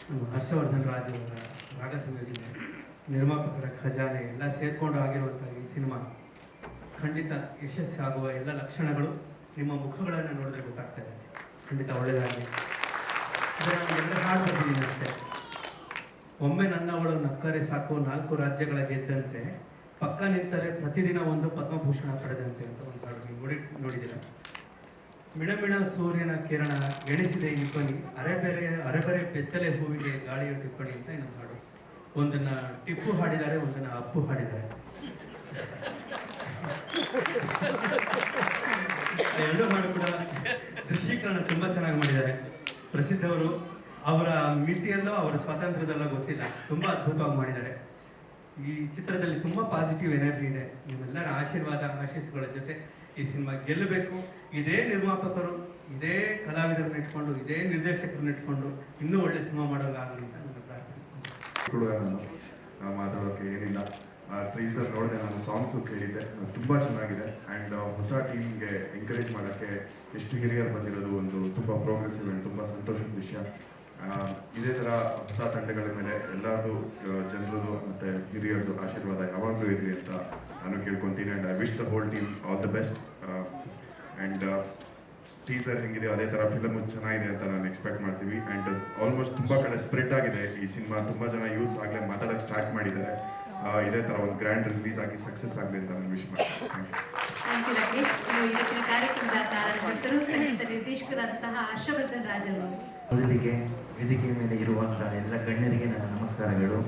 ನಮ್ಮ ಹರ್ಷವರ್ಧನ್ ರಾಜ್ ಅವರ ರಾಗ ಸಂಯೋಜನೆ, ನಿರ್ಮಾಪಕರ ಖಜಾನೆ ಎಲ್ಲ ಸೇರಿಕೊಂಡು ಆಗಿರುವಂಥ ಈ ಸಿನಿಮಾ ಖಂಡಿತ ಯಶಸ್ಸಾಗುವ ಎಲ್ಲ ಲಕ್ಷಣಗಳು ನಿಮ್ಮ ಮುಖಗಳನ್ನು ನೋಡಿದ್ರೆ ಗೊತ್ತಾಗ್ತಾ ಇದೆ. ಖಂಡಿತ ಒಳ್ಳೆಯದಾಗಲಿ. ಎಲ್ಲ ಹಾಡು ಬರ್ತಿದ್ದೀನಿ ಅಷ್ಟೇ. ಒಮ್ಮೆ ನನ್ನವಳು ನಕ್ಕರೆ ಸಾಕು, 4 ರಾಜ್ಯಗಳ ಗೆದ್ದಂತೆ, ಪಕ್ಕ ನಿಂತರೆ ಪ್ರತಿದಿನ ಒಂದು ಪದ್ಮಭೂಷಣ ಪಡೆದಂತೆ ಅಂತ ಒಂದು ಹಾಡು ನೀವು ನೋಡಿದ್ದೀರ. ಮಿಣಮಿಣ ಸೂರ್ಯನ ಕಿರಣ ಎಣಿಸಿದೆ ಇಬ್ಬನಿ, ಅರೆಬರೆ ಬೆತ್ತಲೆ ಹೂವಿಗೆ ಗಾಳಿಯ ಟಿಪ್ಪಣಿ ಅಂತ ಇನ್ನೊಂದು ಹಾಡು. ಒಂದನ್ನ ಟಿಪ್ಪು ಹಾಡಿದ್ದಾರೆ, ಒಂದನ್ನ ಅಪ್ಪು ಹಾಡಿದ್ದಾರೆ. ಎರಡು ಹಾಡು ಕೂಡ ದೃಶ್ಯೀಕರಣ ತುಂಬಾ ಚೆನ್ನಾಗಿ ಮಾಡಿದ್ದಾರೆ. ಪ್ರಸಿದ್ಧವರು ಅವರ ಮಿತಿಯಲ್ಲೋ ಅವರ ಸ್ವಾತಂತ್ರ್ಯದಲ್ಲೋ ಗೊತ್ತಿಲ್ಲ, ತುಂಬಾ ಅದ್ಭುತವಾಗಿ ಮಾಡಿದ್ದಾರೆ. ಈ ಚಿತ್ರದಲ್ಲಿ ತುಂಬಾ ಪಾಸಿಟಿವ್ ಎನರ್ಜಿ ಇದೆ. ನಿಮ್ಮೆಲ್ಲರ ಆಶೀರ್ವಾದ ಆಶೀಸ್ಸುಗಳ ಜೊತೆ ಈ ಸಿನಿಮಾ ಗೆಲ್ಲಬೇಕು. ಇದೇ ನಿರ್ಮಾಪಕರು, ಇದೇ ಕಲಾವಿದರನ್ನ ಇಟ್ಕೊಂಡು, ಇದೇ ನಿರ್ದೇಶಕರನ್ನ ಇಟ್ಕೊಂಡು ಇನ್ನೂ ಒಳ್ಳೆ ಸಿನಿಮಾ ಮಾಡೋಕ್ಕಾಗಲಿ ಅಂತ ನನ್ನ ಪ್ರಾರ್ಥನೆ. ಕೂಡ ನಾನು ಮಾತಾಡೋಕ್ಕೆ ಏನಿಲ್ಲ. ಟ್ರೀಸರ್ ನೋಡಿದೆ, ನಾನು ಸಾಂಗ್ಸು ಕೇಳಿದ್ದೆ, ತುಂಬ ಚೆನ್ನಾಗಿದೆ. ಆ್ಯಂಡ್ ಹೊಸ ಟೀಮ್ಗೆ ಎಂಕರೇಜ್ ಮಾಡೋಕ್ಕೆ ಎಷ್ಟು ಹಿರಿಯರು ಬಂದಿರೋದು ಒಂದು ತುಂಬ ಪ್ರೋಗ್ರೆಸಿವ್ ಆ್ಯಂಡ್ ತುಂಬ ಸಂತೋಷದ ವಿಷಯ. ಇದೇ ಥರ ಹೊಸ ತಂಡಗಳ ಮೇಲೆ ಎಲ್ಲರದು ಜನರದು ಮತ್ತು ಹಿರಿಯರದು ಆಶೀರ್ವಾದ ಯಾವಾಗಲೂ ಇರಲಿ ಅಂತ ನಾನು ಕೇಳ್ಕೊತೀನಿ. And I wish the whole team all the best. And teaser ಹೆಂಗಿದೆ ಅದೇ ಥರ ಫಿಲಮು ಚೆನ್ನಾಗಿದೆ ಅಂತ ನಾನು ಎಕ್ಸ್ಪೆಕ್ಟ್ ಮಾಡ್ತೀವಿ. ಆ್ಯಂಡ್ ಆಲ್ಮೋಸ್ಟ್ ತುಂಬ ಕಡೆ ಸ್ಪ್ರೆಡ್ ಆಗಿದೆ ಈ ಸಿನಿಮಾ. ತುಂಬ ಜನ ಯೂತ್ಸ್ ಆಗಲೇ ಮಾತಾಡೋಕ್ಕೆ ಸ್ಟಾರ್ಟ್ ಮಾಡಿದ್ದಾರೆ. ಇದೇ ಥರ ಒಂದು ಗ್ರ್ಯಾಂಡ್ ರಿಲೀಸ್ ಆಗಿ ಸಕ್ಸಸ್ ಆಗಲಿ ಅಂತ ನಾನು ವಿಶ್ ಮಾಡ್ತೀನಿ. Thank you Rakesh. ಇವತ್ತಿನ ಕಾರ್ಯಕ್ರಮದ ಕಾರಣಕರ್ತರು ಸಂಗೀತ ನಿರ್ದೇಶಕರಾದಂತಹ ಹರ್ಷವರ್ಧನ್ ರಾಜ್ ಅವರು. ಮೊದಲಿಗೆ ವೇದಿಕೆಯ ಮೇಲೆ ಇರುವಂತಹ ಎಲ್ಲ ಗಣ್ಯರಿಗೆ ನನ್ನ ನಮಸ್ಕಾರಗಳು.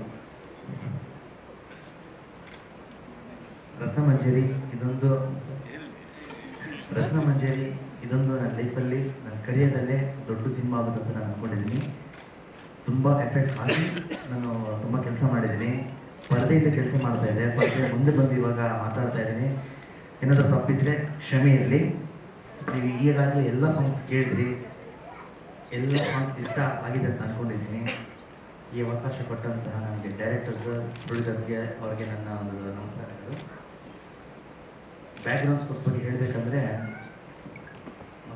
ರತ್ನಮಂಜರಿ ಇದೊಂದು ನನ್ನ ಲೈಫಲ್ಲಿ, ನನ್ನ ಕರಿಯರಲ್ಲೇ ದೊಡ್ಡ ಸಿನಿಮಾ ಆಗುತ್ತೆ ಅಂತ ನಾನು ಅಂದ್ಕೊಂಡಿದ್ದೀನಿ. ತುಂಬ ಎಫೆಕ್ಟ್ಸ್ ಹಾಕಿ ನಾನು ತುಂಬ ಕೆಲಸ ಮಾಡಿದ್ದೀನಿ. ಪರದೆಯಿಂದ ಕೆಲಸ ಮಾಡ್ತಾ ಇದ್ದೆ, ಪರದೆ ಮುಂದೆ ಬಂದು ಇವಾಗ ಮಾತಾಡ್ತಾ ಇದ್ದೀನಿ. ಏನಾದರೂ ತಪ್ಪಿದ್ರೆ ಕ್ಷಮೆ ಇರಲಿ. ನೀವು ಈಗಾಗಲೇ ಎಲ್ಲ ಸಾಂಗ್ಸ್ ಕೇಳಿದ್ರಿ, ಎಲ್ಲ ಸಾಂಗ್ಸ್ ಇಷ್ಟ ಆಗಿದೆ ಅಂತ ಅಂದ್ಕೊಂಡಿದ್ದೀನಿ. ಈ ಅವಕಾಶ ಕೊಟ್ಟಂತಹ ನನಗೆ ಡೈರೆಕ್ಟರ್ಸ್, ಪ್ರೊಡ್ಯೂಸರ್ಸ್ಗೆ ಅವ್ರಿಗೆ ನನ್ನ ಒಂದು ನಮಸ್ಕಾರಗಳು. ಬ್ಯಾಕ್ಗ್ರೌಂಡ್ ಸ್ಕೋರ್ಸ್ ಬಗ್ಗೆ ಹೇಳಬೇಕಂದ್ರೆ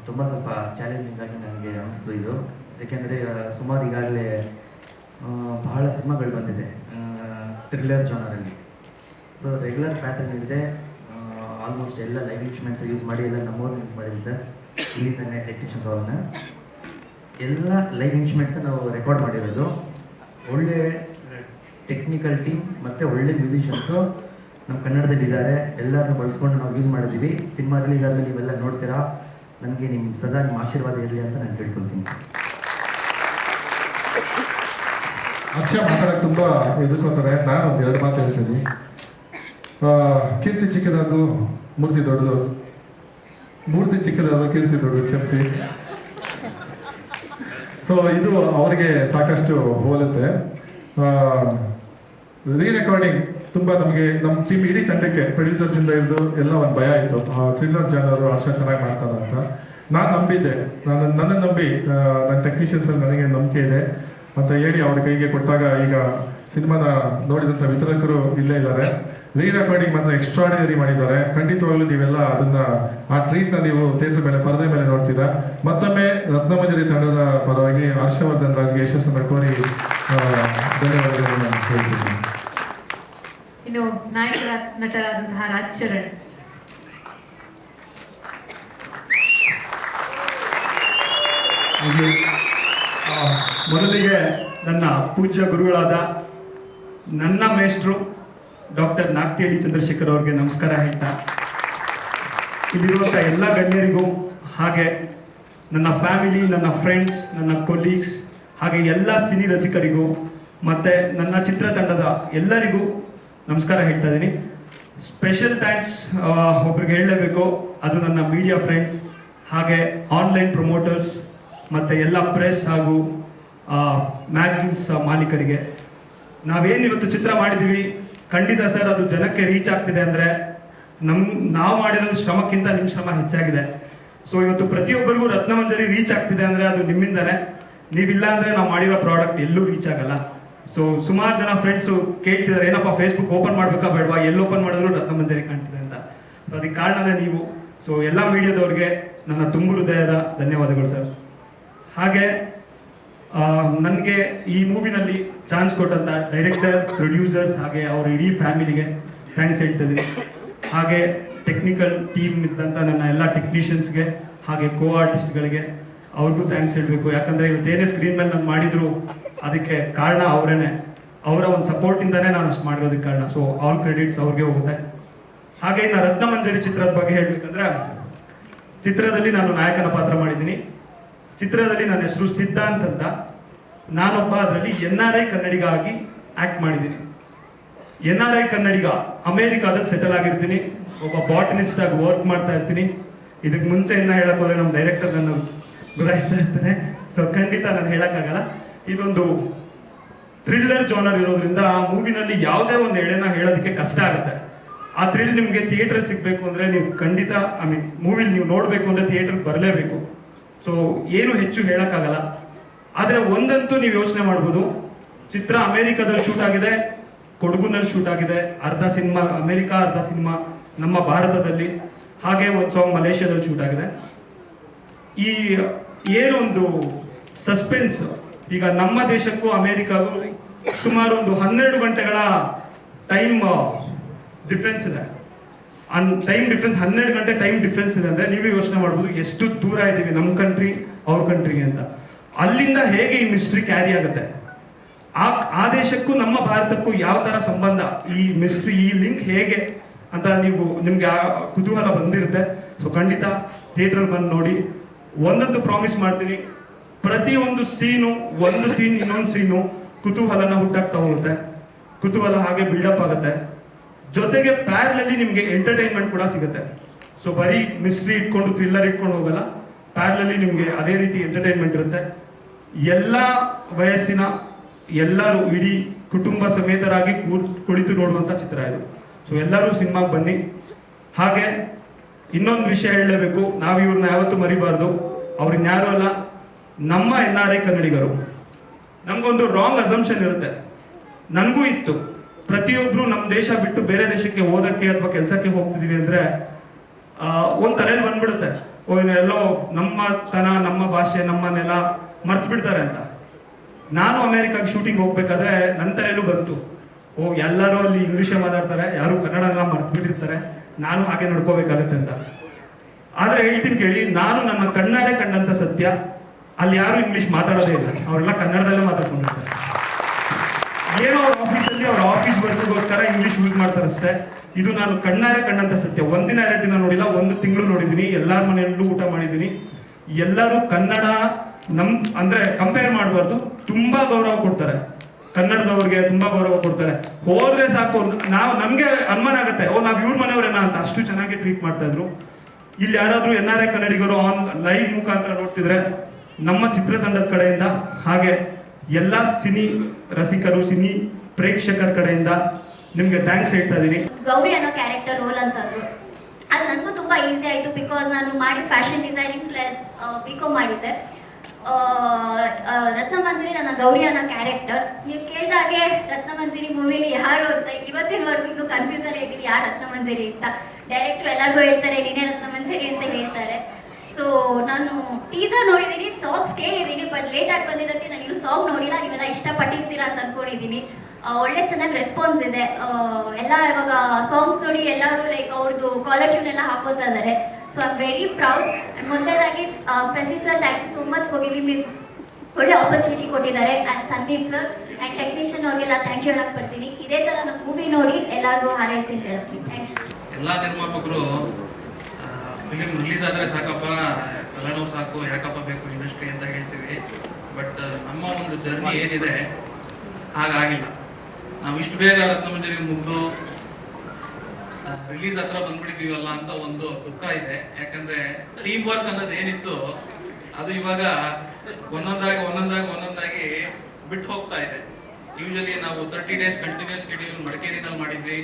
ತುಂಬ ಸ್ವಲ್ಪ ಚಾಲೆಂಜಿಂಗ್ ಆಗಿ ನನಗೆ ಅನಿಸ್ತು ಇದು. ಏಕೆಂದರೆ ಸುಮಾರು ಈಗಾಗಲೇ ಬಹಳ ಸಿನಿಮಾಗಳು ಬಂದಿದೆ ಥ್ರಿಲ್ಲರ್ ಜಾನರಲ್ಲಿ. ಸೊ ರೆಗ್ಯುಲರ್ ಪ್ಯಾಟರ್ನ್ ಇದೆ. ಆಲ್ಮೋಸ್ಟ್ ಎಲ್ಲ ಲೈವ್ ಇನ್ಸ್ಟ್ರೂಮೆಂಟ್ಸ್ ಯೂಸ್ ಮಾಡಿ ಎಲ್ಲ ನಮ್ಮವ್ರನ್ನ ಯೂಸ್ ಮಾಡಿದ್ದೀನಿ ಸರ್. ಇಲ್ಲಿ ತಾನೇ ಟೆಕ್ನಿಷಿಯನ್ಸ್ ಅವ್ರನ್ನ ಎಲ್ಲ ಲೈವ್ ಇನ್ಸ್ಟ್ರೂಮೆಂಟ್ಸ್ ನಾವು ರೆಕಾರ್ಡ್ ಮಾಡಿರೋದು. ಒಳ್ಳೆ ಟೆಕ್ನಿಕಲ್ ಟೀಮ್ ಮತ್ತು ಒಳ್ಳೆ ಮ್ಯೂಸಿಷಿಯನ್ಸು ನಮ್ಮ ಕನ್ನಡದಲ್ಲಿ ಇದ್ದಾರೆ. ಎಲ್ಲರನ್ನೂ ಬಳಸ್ಕೊಂಡು ನಾವು ಯೂಸ್ ಮಾಡಿದ್ದೀವಿ. ಸಿನಿಮಾ ರಿಲೀಸ್ ಆದಮೇಲೆ ನೀವೆಲ್ಲ ನೋಡ್ತೀರಾ. ನನಗೆ ಸದಾ ನಿಮ್ಮ ಆಶೀರ್ವಾದ ಇರಲಿ ಅಂತ ನಾನು ಕೇಳ್ಕೊಳ್ತೀನಿ. ಹರ್ಷ ಮಾತಾಡೋಕೆ ತುಂಬ ಎದುರ್ಕೋತಾರೆ. ನಾನು ಒಂದು 2 ಮಾತು ಹೇಳ್ತೀನಿ. ಕೀರ್ತಿ ಚಿಕ್ಕದಾದ್ರು ಮೂರ್ತಿ ದೊಡ್ಡದು, ಮೂರ್ತಿ ಚಿಕ್ಕದಾದ್ರು ಕೀರ್ತಿ ದೊಡ್ಡದು, ಕ್ಷಮಿಸಿ. ಸೊ ಇದು ಅವರಿಗೆ ಸಾಕಷ್ಟು ಹೋಲುತ್ತೆ. ರೀ ರೆಕಾರ್ಡಿಂಗ್ ತುಂಬ ನಮಗೆ, ನಮ್ಮ ಟೀಮ್ ಇಡೀ ತಂಡಕ್ಕೆ ಪ್ರೊಡ್ಯೂಸರ್ಸ್ ಇಂದ ಹಿಡಿದು ಎಲ್ಲ ಒಂದು ಭಯ ಇತ್ತು. ಥ್ರಿಲ್ಲರ್ ಜಾನರು ಹರ್ಷ ಚೆನ್ನಾಗಿ ಮಾಡ್ತಾರೆ ಅಂತ ನಾನು ನಂಬಿದ್ದೆ. ನನ್ನನ್ನು ನಂಬಿ ನನ್ನ ಟೆಕ್ನಿಷಿಯನ್ಸ್ ಮೇಲೆ ನನಗೆ ನಂಬಿಕೆ ಇದೆ ಅಂತ ಹೇಳಿ ಅವ್ರ ಕೈಗೆ ಕೊಟ್ಟಾಗ ಈಗ ಸಿನಿಮಾನ ನೋಡಿದಂಥ ವಿತರಕರು ಇಲ್ಲೇ ಇದ್ದಾರೆ. ರೀ ರೆಕಾರ್ಡಿಂಗ್ ಮಾತ್ರ ಎಕ್ಸ್ಟ್ರಾಡಿನರಿ ಮಾಡಿದ್ದಾರೆ. ಖಂಡಿತವಾಗ್ಲೂ ನೀವೆಲ್ಲ ಆ ಟ್ರೀಟ್ನ ನೀವು ಥಿಯೇಟರ್ ಮೇಲೆ, ಪರದೆ ಮೇಲೆ ನೋಡ್ತೀರಾ. ಮತ್ತೊಮ್ಮೆ ರತ್ನಮಂಜರಿ ತಂಡದ ಪರವಾಗಿ ಹರ್ಷವರ್ಧನ್ ರಾಜ್ಗೆ ಯಶಸ್ಸನ್ನು ಕೋರಿ ಧನ್ಯವಾದಗಳನ್ನು ಹೇಳ್ತೀನಿ. ಇನ್ನು ನಾಯಕ ನಟರಾದಂತಹ ರಾಜ್ ಚರಣ್. ಇಲ್ಲಿ ಮೊದಲಿಗೆ ನನ್ನ ಪೂಜ್ಯ ಗುರುಗಳಾದ ನನ್ನ ಮೇಷ್ಟ್ರು ಡಾಕ್ಟರ್ ನಾಗ್ತಿಹಳ್ಳಿ ಚಂದ್ರಶೇಖರ್ ಅವ್ರಿಗೆ ನಮಸ್ಕಾರ ಹೇಳ್ತಾ, ಇಲ್ಲಿರುವಂಥ ಎಲ್ಲ ಗಣ್ಯರಿಗೂ, ಹಾಗೆ ನನ್ನ ಫ್ಯಾಮಿಲಿ, ನನ್ನ ಫ್ರೆಂಡ್ಸ್, ನನ್ನ ಕೊಲೀಗ್ಸ್, ಹಾಗೆ ಎಲ್ಲ ಸಿನಿ ರಸಿಕರಿಗೂ ಮತ್ತು ನನ್ನ ಚಿತ್ರತಂಡದ ಎಲ್ಲರಿಗೂ ನಮಸ್ಕಾರ ಹೇಳ್ತಾ ಇದ್ದೀನಿ. ಸ್ಪೆಷಲ್ ಥ್ಯಾಂಕ್ಸ್ ಒಬ್ರಿಗೆ ಹೇಳಲೇಬೇಕು, ಅದು ನನ್ನ ಮೀಡಿಯಾ ಫ್ರೆಂಡ್ಸ್, ಹಾಗೆ ಆನ್ಲೈನ್ ಪ್ರಮೋಟರ್ಸ್ ಮತ್ತು ಎಲ್ಲ ಪ್ರೆಸ್ ಹಾಗೂ ಮ್ಯಾಗಝಿನ್ಸ್ ಮಾಲೀಕರಿಗೆ. ನಾವೇನು ಇವತ್ತು ಚಿತ್ರ ಮಾಡಿದ್ದೀವಿ, ಖಂಡಿತ ಸರ್ ಅದು ಜನಕ್ಕೆ ರೀಚ್ ಆಗ್ತಿದೆ ಅಂದರೆ ನಾವು ಮಾಡಿರೋ ಶ್ರಮಕ್ಕಿಂತ ನಿಮ್ಮ ಶ್ರಮ ಹೆಚ್ಚಾಗಿದೆ. ಸೊ ಇವತ್ತು ಪ್ರತಿಯೊಬ್ಬರಿಗೂ ರತ್ನಮಂಜರಿ ರೀಚ್ ಆಗ್ತಿದೆ ಅಂದರೆ ಅದು ನಿಮ್ಮಿಂದನೇ. ನೀವಿಲ್ಲ ಅಂದರೆ ನಾವು ಮಾಡಿರೋ ಪ್ರಾಡಕ್ಟ್ ಎಲ್ಲೂ ರೀಚ್ ಆಗಲ್ಲ. ಸೊ ಸುಮಾರು ಜನ ಫ್ರೆಂಡ್ಸು ಕೇಳ್ತಿದ್ದಾರೆ, ಏನಪ್ಪ ಫೇಸ್ಬುಕ್ ಓಪನ್ ಮಾಡಬೇಕಾ ಬೇಡವಾ, ಎಲ್ಲಿ ಓಪನ್ ಮಾಡಿದ್ರು ರತ್ನಮಂಜರಿ ಕಾಣ್ತಿದೆ ಅಂತ. ಸೊ ಅದಕ್ಕೆ ಕಾರಣನೇ ನೀವು. ಸೊ ಎಲ್ಲ ಮೀಡಿಯಾದವ್ರಿಗೆ ನನ್ನ ತುಂಬು ಹೃದಯದ ಧನ್ಯವಾದಗಳು ಸರ್. ಹಾಗೆ ನನಗೆ ಈ ಮೂವಿನಲ್ಲಿ ಚಾನ್ಸ್ ಕೊಟ್ಟಂಥ ಡೈರೆಕ್ಟರ್, ಪ್ರೊಡ್ಯೂಸರ್ಸ್, ಹಾಗೆ ಅವರ ಇಡೀ ಫ್ಯಾಮಿಲಿಗೆ ಥ್ಯಾಂಕ್ಸ್ ಹೇಳ್ತಿದ್ದೀನಿ. ಹಾಗೆ ಟೆಕ್ನಿಕಲ್ ಟೀಮ್ ಇದ್ದಂಥ ನನ್ನ ಎಲ್ಲ ಟೆಕ್ನಿಷಿಯನ್ಸ್ಗೆ, ಹಾಗೆ ಕೋ ಆರ್ಟಿಸ್ಟ್ಗಳಿಗೆ ಅವ್ರಿಗೂ ಥ್ಯಾಂಕ್ಸ್ ಹೇಳಬೇಕು. ಯಾಕಂದರೆ ಇವತ್ತೇನೇ ಸ್ಕ್ರೀನ್ ಮೇಲೆ ನಾನು ಮಾಡಿದ್ರು ಅದಕ್ಕೆ ಕಾರಣ ಅವರೇನೆ. ಅವರ ಒಂದು ಸಪೋರ್ಟಿಂದನೇ ನಾನು ಅಷ್ಟು ಮಾಡಿರೋದಕ್ಕೆ ಕಾರಣ. ಸೊ ಆಲ್ ಕ್ರೆಡಿಟ್ಸ್ ಅವ್ರಿಗೆ ಹೋಗುತ್ತೆ. ಹಾಗೆ ಇನ್ನು ರತ್ನಮಂಜರಿ ಚಿತ್ರದ ಬಗ್ಗೆ ಹೇಳಬೇಕಂದ್ರೆ, ಚಿತ್ರದಲ್ಲಿ ನಾನು ನಾಯಕನ ಪಾತ್ರ ಮಾಡಿದ್ದೀನಿ. ಚಿತ್ರದಲ್ಲಿ ನನ್ನ ಹೆಸರು ಸಿದ್ಧಾಂತ್ ಅಂತ. ನಾನೊಬ್ಬ ಅದರಲ್ಲಿ NRI ಕನ್ನಡಿಗ ಆಗಿ ಆ್ಯಕ್ಟ್ ಮಾಡಿದ್ದೀನಿ. NRI ಕನ್ನಡಿಗ, ಅಮೇರಿಕಾದಲ್ಲಿ ಸೆಟಲ್ ಆಗಿರ್ತೀನಿ, ಒಬ್ಬ ಬಾಟನಿಸ್ಟ್ ಆಗಿ ವರ್ಕ್ ಮಾಡ್ತಾ ಇರ್ತೀನಿ. ಇದಕ್ಕೆ ಮುಂಚೆ ಇನ್ನ ಹೇಳಕ್ ಹೋದ್ರೆ ನಮ್ಮ ಡೈರೆಕ್ಟರ್ ನನ್ನ ಗುರಾಯಿಸ್ತಾ ಇರ್ತಾನೆ. ಸೊ ಖಂಡಿತ ನಾನು ಹೇಳಕ್ಕಾಗಲ್ಲ. ಇದೊಂದು ಥ್ರಿಲ್ಲರ್ ಜಾನರ್ ಇರೋದ್ರಿಂದ ಆ ಮೂವಿನಲ್ಲಿ ಯಾವುದೇ ಒಂದು ಎಳೆನ ಹೇಳೋದಕ್ಕೆ ಕಷ್ಟ ಆಗುತ್ತೆ. ಆ ಥ್ರಿಲ್ ನಿಮಗೆ ಥಿಯೇಟ್ರಲ್ಲಿ ಸಿಗಬೇಕು ಅಂದರೆ ನೀವು ಖಂಡಿತ ಮೂವಿಲಿ ನೀವು ನೋಡಬೇಕು ಅಂದರೆ ಥಿಯೇಟ್ರಿಗೆ ಬರಲೇಬೇಕು. ಸೊ ಏನು ಹೆಚ್ಚು ಹೇಳೋಕ್ಕಾಗಲ್ಲ. ಆದರೆ ಒಂದಂತೂ ನೀವು ಯೋಚನೆ ಮಾಡ್ಬೋದು, ಚಿತ್ರ ಅಮೇರಿಕಾದಲ್ಲಿ ಶೂಟ್ ಆಗಿದೆ, ಕೊಡಗುನಲ್ಲಿ ಶೂಟ್ ಆಗಿದೆ, ಅರ್ಧ ಸಿನಿಮಾ ಅಮೇರಿಕಾ, ಅರ್ಧ ಸಿನಿಮಾ ನಮ್ಮ ಭಾರತದಲ್ಲಿ, ಹಾಗೆ ಒಂದು ಸಾಂಗ್ ಮಲೇಷ್ಯಾದಲ್ಲಿ ಶೂಟ್ ಆಗಿದೆ. ಈ ಏನೊಂದು ಸಸ್ಪೆನ್ಸ್, ಈಗ ನಮ್ಮ ದೇಶಕ್ಕೂ ಅಮೇರಿಕಾಗೂ ಸುಮಾರು ಒಂದು 12 ಗಂಟೆಗಳ ಟೈಮ್ ಡಿಫ್ರೆನ್ಸ್ ಇದೆ. ಟೈಮ್ ಡಿಫ್ರೆನ್ಸ್ 12 ಗಂಟೆ ಟೈಮ್ ಡಿಫ್ರೆನ್ಸ್ ಇದೆ ಅಂದರೆ ನೀವೇ ಯೋಚನೆ ಮಾಡ್ಬೋದು ಎಷ್ಟು ದೂರ ಇದ್ದೀವಿ ನಮ್ಮ ಕಂಟ್ರಿ ಅವ್ರ ಕಂಟ್ರಿಗೆ ಅಂತ. ಅಲ್ಲಿಂದ ಹೇಗೆ ಈ ಮಿಸ್ಟ್ರಿ ಕ್ಯಾರಿ ಆಗುತ್ತೆ, ಆ ದೇಶಕ್ಕೂ ನಮ್ಮ ಭಾರತಕ್ಕೂ ಯಾವ ಥರ ಸಂಬಂಧ, ಈ ಮಿಸ್ಟ್ರಿ, ಈ ಲಿಂಕ್ ಹೇಗೆ ಅಂತ ನಿಮ್ಗೆ ಕುತೂಹಲ ಬಂದಿರುತ್ತೆ. ಸೊ ಖಂಡಿತ ಥಿಯೇಟ್ರಲ್ಲಿ ಬಂದು ನೋಡಿ. ಒಂದಂತೂ ಪ್ರಾಮಿಸ್ ಮಾಡ್ತೀನಿ, ಪ್ರತಿಯೊಂದು ಸೀನು, ಒಂದು ಸೀನ್ ಇನ್ನೊಂದು ಸೀನು ಕುತೂಹಲನ ಹುಟ್ಟಾಕ್ತಾ ಹೋಗುತ್ತೆ. ಕುತೂಹಲ ಹಾಗೆ ಬಿಲ್ಡಪ್ ಆಗುತ್ತೆ. ಜೊತೆಗೆ ಪ್ಯಾರಲಲ್ಲಿ ನಿಮಗೆ ಎಂಟರ್ಟೈನ್ಮೆಂಟ್ ಕೂಡ ಸಿಗುತ್ತೆ. ಸೊ ಬರೀ ಮಿಸ್ಟ್ರಿ ಇಟ್ಕೊಂಡು ಥ್ರಿಲ್ಲರ್ ಇಟ್ಕೊಂಡು ಹೋಗಲ್ಲ, ಪ್ಯಾರಲಲ್ಲಿ ನಿಮಗೆ ಅದೇ ರೀತಿ ಎಂಟರ್ಟೈನ್ಮೆಂಟ್ ಇರುತ್ತೆ. ಎಲ್ಲ ವಯಸ್ಸಿನ ಎಲ್ಲರೂ ಇಡೀ ಕುಟುಂಬ ಸಮೇತರಾಗಿ ಕುಳಿತು ನೋಡುವಂಥ ಚಿತ್ರ ಇದು. ಸೊ ಎಲ್ಲರೂ ಸಿನಿಮಾಗೆ ಬನ್ನಿ. ಹಾಗೆ ಇನ್ನೊಂದು ವಿಷಯ ಹೇಳಲೇಬೇಕು, ನಾವು ಇವ್ರನ್ನ ಯಾವತ್ತೂ ಮರಿಬಾರ್ದು. ಅವ್ರನ್ನ ಯಾರು ಅಲ್ಲ, ನಮ್ಮ NRI ಕನ್ನಡಿಗರು. ನಮಗೊಂದು ರಾಂಗ್ ಅಸಂಪ್ಷನ್ ಇರುತ್ತೆ, ನನಗೂ ಇತ್ತು. ಪ್ರತಿಯೊಬ್ಬರು ನಮ್ಮ ದೇಶ ಬಿಟ್ಟು ಬೇರೆ ದೇಶಕ್ಕೆ ಓದಕ್ಕೆ ಅಥವಾ ಕೆಲಸಕ್ಕೆ ಹೋಗ್ತಿದೀವಿ ಅಂದರೆ ಒಂದು ತಲೆಯಲ್ಲಿ ಬಂದ್ಬಿಡುತ್ತೆ, ಎಲ್ಲೋ ನಮ್ಮ ತನ, ನಮ್ಮ ಭಾಷೆ, ನಮ್ಮ ನೆಲ ಮರ್ತು ಬಿಡ್ತಾರೆ ಅಂತ. ನಾನು ಅಮೇರಿಕಾಗೆ ಶೂಟಿಂಗ್ ಹೋಗ್ಬೇಕಾದ್ರೆ ನನ್ನ ತಲೆಯಲ್ಲೂ ಬಂತು, ಎಲ್ಲರೂ ಅಲ್ಲಿ ಇಂಗ್ಲೀಷೇ ಮಾತಾಡ್ತಾರೆ, ಯಾರು ಕನ್ನಡನ ಮರ್ತು ಬಿಟ್ಟಿರ್ತಾರೆ, ನಾನು ಹಾಗೆ ನಡ್ಕೋಬೇಕಾಗತ್ತೆ ಅಂತ. ಆದರೆ ಹೇಳ್ತೀನಿ ಕೇಳಿ, ನಾನು ನನ್ನ ಕಣ್ಣಾರೆ ಕಂಡಂಥ ಸತ್ಯ, ಅಲ್ಲಿ ಯಾರು ಇಂಗ್ಲೀಷ್ ಮಾತಾಡೋದೇ ಇಲ್ಲ, ಅವರೆಲ್ಲ ಕನ್ನಡದಲ್ಲೇ ಮಾತಾಡ್ಕೊಂಡಿರ್ತಾರೆ. ಏನೋ ಅವ್ರ ಆಫೀಸಲ್ಲಿ ಅವ್ರ ಆಫೀಸ್ ವರ್ಕ್ಗೋಸ್ಕರ ಇಂಗ್ಲೀಷ್ ಯೂಸ್ ಮಾಡ್ತಾರೆ ಅಷ್ಟೇ. ಇದು ನಾನು ಕಣ್ಣಾರೆ ಕಂಡಂಥ ಸತ್ಯ. ಒಂದಿನ 2 ದಿನ ನೋಡಿಲ್ಲ, 1 ತಿಂಗಳು ನೋಡಿದ್ದೀನಿ. ಎಲ್ಲರ ಮನೆಯಲ್ಲೂ ಊಟ ಮಾಡಿದ್ದೀನಿ. ಎಲ್ಲರೂ ಕನ್ನಡ ಅಂದ್ರೆ ಕಂಪೇರ್ ಮಾಡಬಾರ್ದು, ತುಂಬಾ ಗೌರವ ಕೊಡ್ತಾರೆ. ಕನ್ನಡದವ್ರಿಗೆ ತುಂಬಾ ಗೌರವ ಕೊಡ್ತಾರೆ. ಹೋದ್ರೆ ಸಾಕು, ನಮ್ಗೆ ಅನುಮಾನ ಆಗುತ್ತೆ, ನಾವ್ ಇವ್ರ ಮನೆಯವ್ರೇನಾ ಅಂತ. ಅಷ್ಟು ಚೆನ್ನಾಗಿ ಟ್ರೀಟ್ ಮಾಡ್ತಾ ಇದ್ರು. ಇಲ್ಲಿ ಯಾರಾದ್ರೂ NRI ಕನ್ನಡಿಗರು ಲೈವ್ ಮುಖಾಂತರ ನೋಡ್ತಿದ್ರೆ ನಮ್ಮ ಚಿತ್ರತಂಡದ ಕಡೆಯಿಂದ, ಹಾಗೆ ಎಲ್ಲ ಸಿನಿ ರಸಿಕರು, ಸಿನಿ ಪ್ರೇಕ್ಷಕರ ಕಡೆಯಿಂದ ನಿಮ್ಗೆ ಥ್ಯಾಂಕ್ಸ್ ಹೇಳ್ತಾ ಇದೀನಿ. ಗೌರಿ ಅನ್ನೋ ಕ್ಯಾರೆಕ್ಟರ್ ರೋಲ್ ಅಂತಂದ್ರು, ಅದು ನನಗೂ ತುಂಬಾ ಈಸಿ ಆಯಿತು. ಬಿಕಾಸ್ ನಾನು ಮಾಡಿದ ಫ್ಯಾಷನ್ ಡಿಸೈನಿಂಗ್ ಪ್ಲಸ್ BCom ಮಾಡಿದ್ದೆ. ರತ್ನಮಂಜರಿ ನನ್ನ ಗೌರಿ ಅನ್ನೋ ಕ್ಯಾರೆಕ್ಟರ್. ನೀವು ಕೇಳಿದಾಗೆ ರತ್ನಮಂಜರಿ ಮೂವಿಲಿ ಯಾರು ಅಂತ ಇವತ್ತಿನವರೆಗೂ ಇನ್ನೂ ಕನ್ಫ್ಯೂಸನ್ ಆಗಿಲ್ಲ, ಯಾರು ರತ್ನಮಂಜರಿ ಅಂತ. ಡೈರೆಕ್ಟ್ರು ಎಲ್ಲರಿಗೂ ಹೇಳ್ತಾರೆ ನೀನೇ ರತ್ನಮಂಜರಿ ಅಂತ ಹೇಳ್ತಾರೆ. ಸೊ ನಾನು ಟೀಸರ್ ನೋಡಿದ್ದೀನಿ, ಸಾಂಗ್ಸ್ ಕೇಳಿದ್ದೀನಿ, ಬಟ್ ಲೇಟಾಗಿ ಬಂದಿದ್ದಕ್ಕೆ ನಾನು ಇನ್ನೂ ಸಾಂಗ್ ನೋಡಿಲ್ಲ. ನೀವೆಲ್ಲ ಇಷ್ಟಪಟ್ಟಿರ್ತೀರಾ ಅಂತ ಅನ್ಕೊಂಡಿದ್ದೀನಿ. ಒಳ್ಳೆ ಚೆನ್ನಾಗಿ ರೆಸ್ಪಾನ್ಸ್ ಇದೆ. ಎಲ್ಲ ಇವಾಗ ಸಾಂಗ್ಸ್ ನೋಡಿ ಎಲ್ಲರೂ ಲೈಕ್ ಅವ್ರದ್ದು ಕಾಲರ್ ಟ್ಯೂನ್ ಎಲ್ಲ ಹಾಕೋತಾ ಇದ್ದಾರೆ. So I am very proud. And ಮೊದಲನೇದಾಗಿ ಪ್ರಸಿದ್ಧ sir thank you so much for giving me ಒಳ್ಳೆ ಆಪರ್ಚುನಿಟಿ ಕೊಟ್ಟಿದ್ದಾರೆ. And Sandeep sir and technician ಅವ್ರಿಗೆಲ್ಲ ಥ್ಯಾಂಕ್ ಯು ಹೇಳಕ್ಕೆ ಬರ್ತೀನಿ. ಇದೇ ಥರ ನಮ್ಮ ಮೂವಿ ನೋಡಿ ಎಲ್ಲರಿಗೂ ಹಾರೈಸಿ ಅಂತ ಹೇಳ್ತೀನಿ. Thank you. ಎಲ್ಲ ನಿರ್ಮಾಪಕರು ಫಿಲಿಮ್ ರಿಲೀಸ್ ಆದರೆ ಸಾಕಪ್ಪ, ತಲೆನೋವು ಸಾಕು, ಯಾಕಪ್ಪ ಬೇಕು ಇಂಡಸ್ಟ್ರಿ ಅಂತ ಹೇಳ್ತೀವಿ. ಬಟ್ ನಮ್ಮ ಒಂದು ಜರ್ನಿ ಏನಿದೆ ಹಾಗಾಗಿಲ್ಲ. ನಾವು ಇಷ್ಟು ಬೇಗ ರತ್ನಮಂಜರಿ ಮುಗಿದು ರಿಲೀಸ್ ಹತ್ರ ಬಂದ್ಬಿಟ್ಟಿದ್ದೀವಲ್ಲ ಅಂತ ಒಂದು ದುಃಖ ಇದೆ. ಯಾಕಂದ್ರೆ ಟೀಮ್ ವರ್ಕ್ ಅನ್ನೋದು ಏನಿತ್ತು ಅದು ಇವಾಗ ಒಂದೊಂದಾಗಿ ಬಿಟ್ಟು ಹೋಗ್ತಾ ಇದೆ. ಯೂಶಲಿ ನಾವು 30 days ಕಂಟಿನ್ಯೂಸ್ ಶೆಡ್ಯೂಲ್ ಮಡಿಕೇರಿನಲ್ಲಿ ಮಾಡಿದ್ವಿ.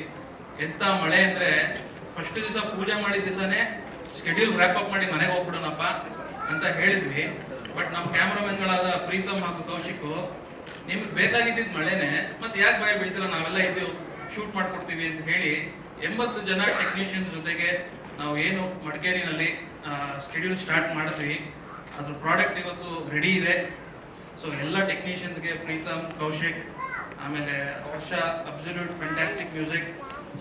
ಎಂಥ ಮಳೆ ಅಂದರೆ ಫಸ್ಟ್ ದಿವಸ ಪೂಜೆ ಮಾಡಿದ ದಿವಸನೇ ಶೆಡ್ಯೂಲ್ ರ್ಯಾಪ್ ಅಪ್ ಮಾಡಿ ಮನೆಗೆ ಹೋಗ್ಬಿಡೋಣಪ್ಪ ಅಂತ ಹೇಳಿದ್ವಿ. ಬಟ್ ನಮ್ಮ ಕ್ಯಾಮ್ರಾಮನ್ಗಳಾದ ಪ್ರೀತಮ್ ಹಾಗೂ ಕೌಶಿಕ್, ನಿಮ್ಗೆ ಬೇಕಾಗಿದ್ದಿದ್ದು ಮಳೆನೇ, ಮತ್ತೆ ಯಾಕೆ ಭಯ ಬೀಳ್ತಿಲ್ಲ, ನಾವೆಲ್ಲ ಇದು ಶೂಟ್ ಮಾಡ್ಕೊಡ್ತೀವಿ ಅಂತ ಹೇಳಿ 80 ಜನ ಟೆಕ್ನಿಷಿಯನ್ಸ್ ಜೊತೆಗೆ ನಾವು ಏನು ಮಡಿಕೇರಿನಲ್ಲಿ ಶೆಡ್ಯೂಲ್ ಸ್ಟಾರ್ಟ್ ಮಾಡಿದ್ವಿ. ಅದ್ರ ಪ್ರಾಡಕ್ಟ್ ಇವತ್ತು ರೆಡಿ ಇದೆ. ಸೊ ಎಲ್ಲ ಟೆಕ್ನಿಷಿಯನ್ಸ್ಗೆ ಪ್ರೀತಮ್, ಕೌಶಿಕ್, ಆಮೇಲೆ Harsha, absolute fantastic music.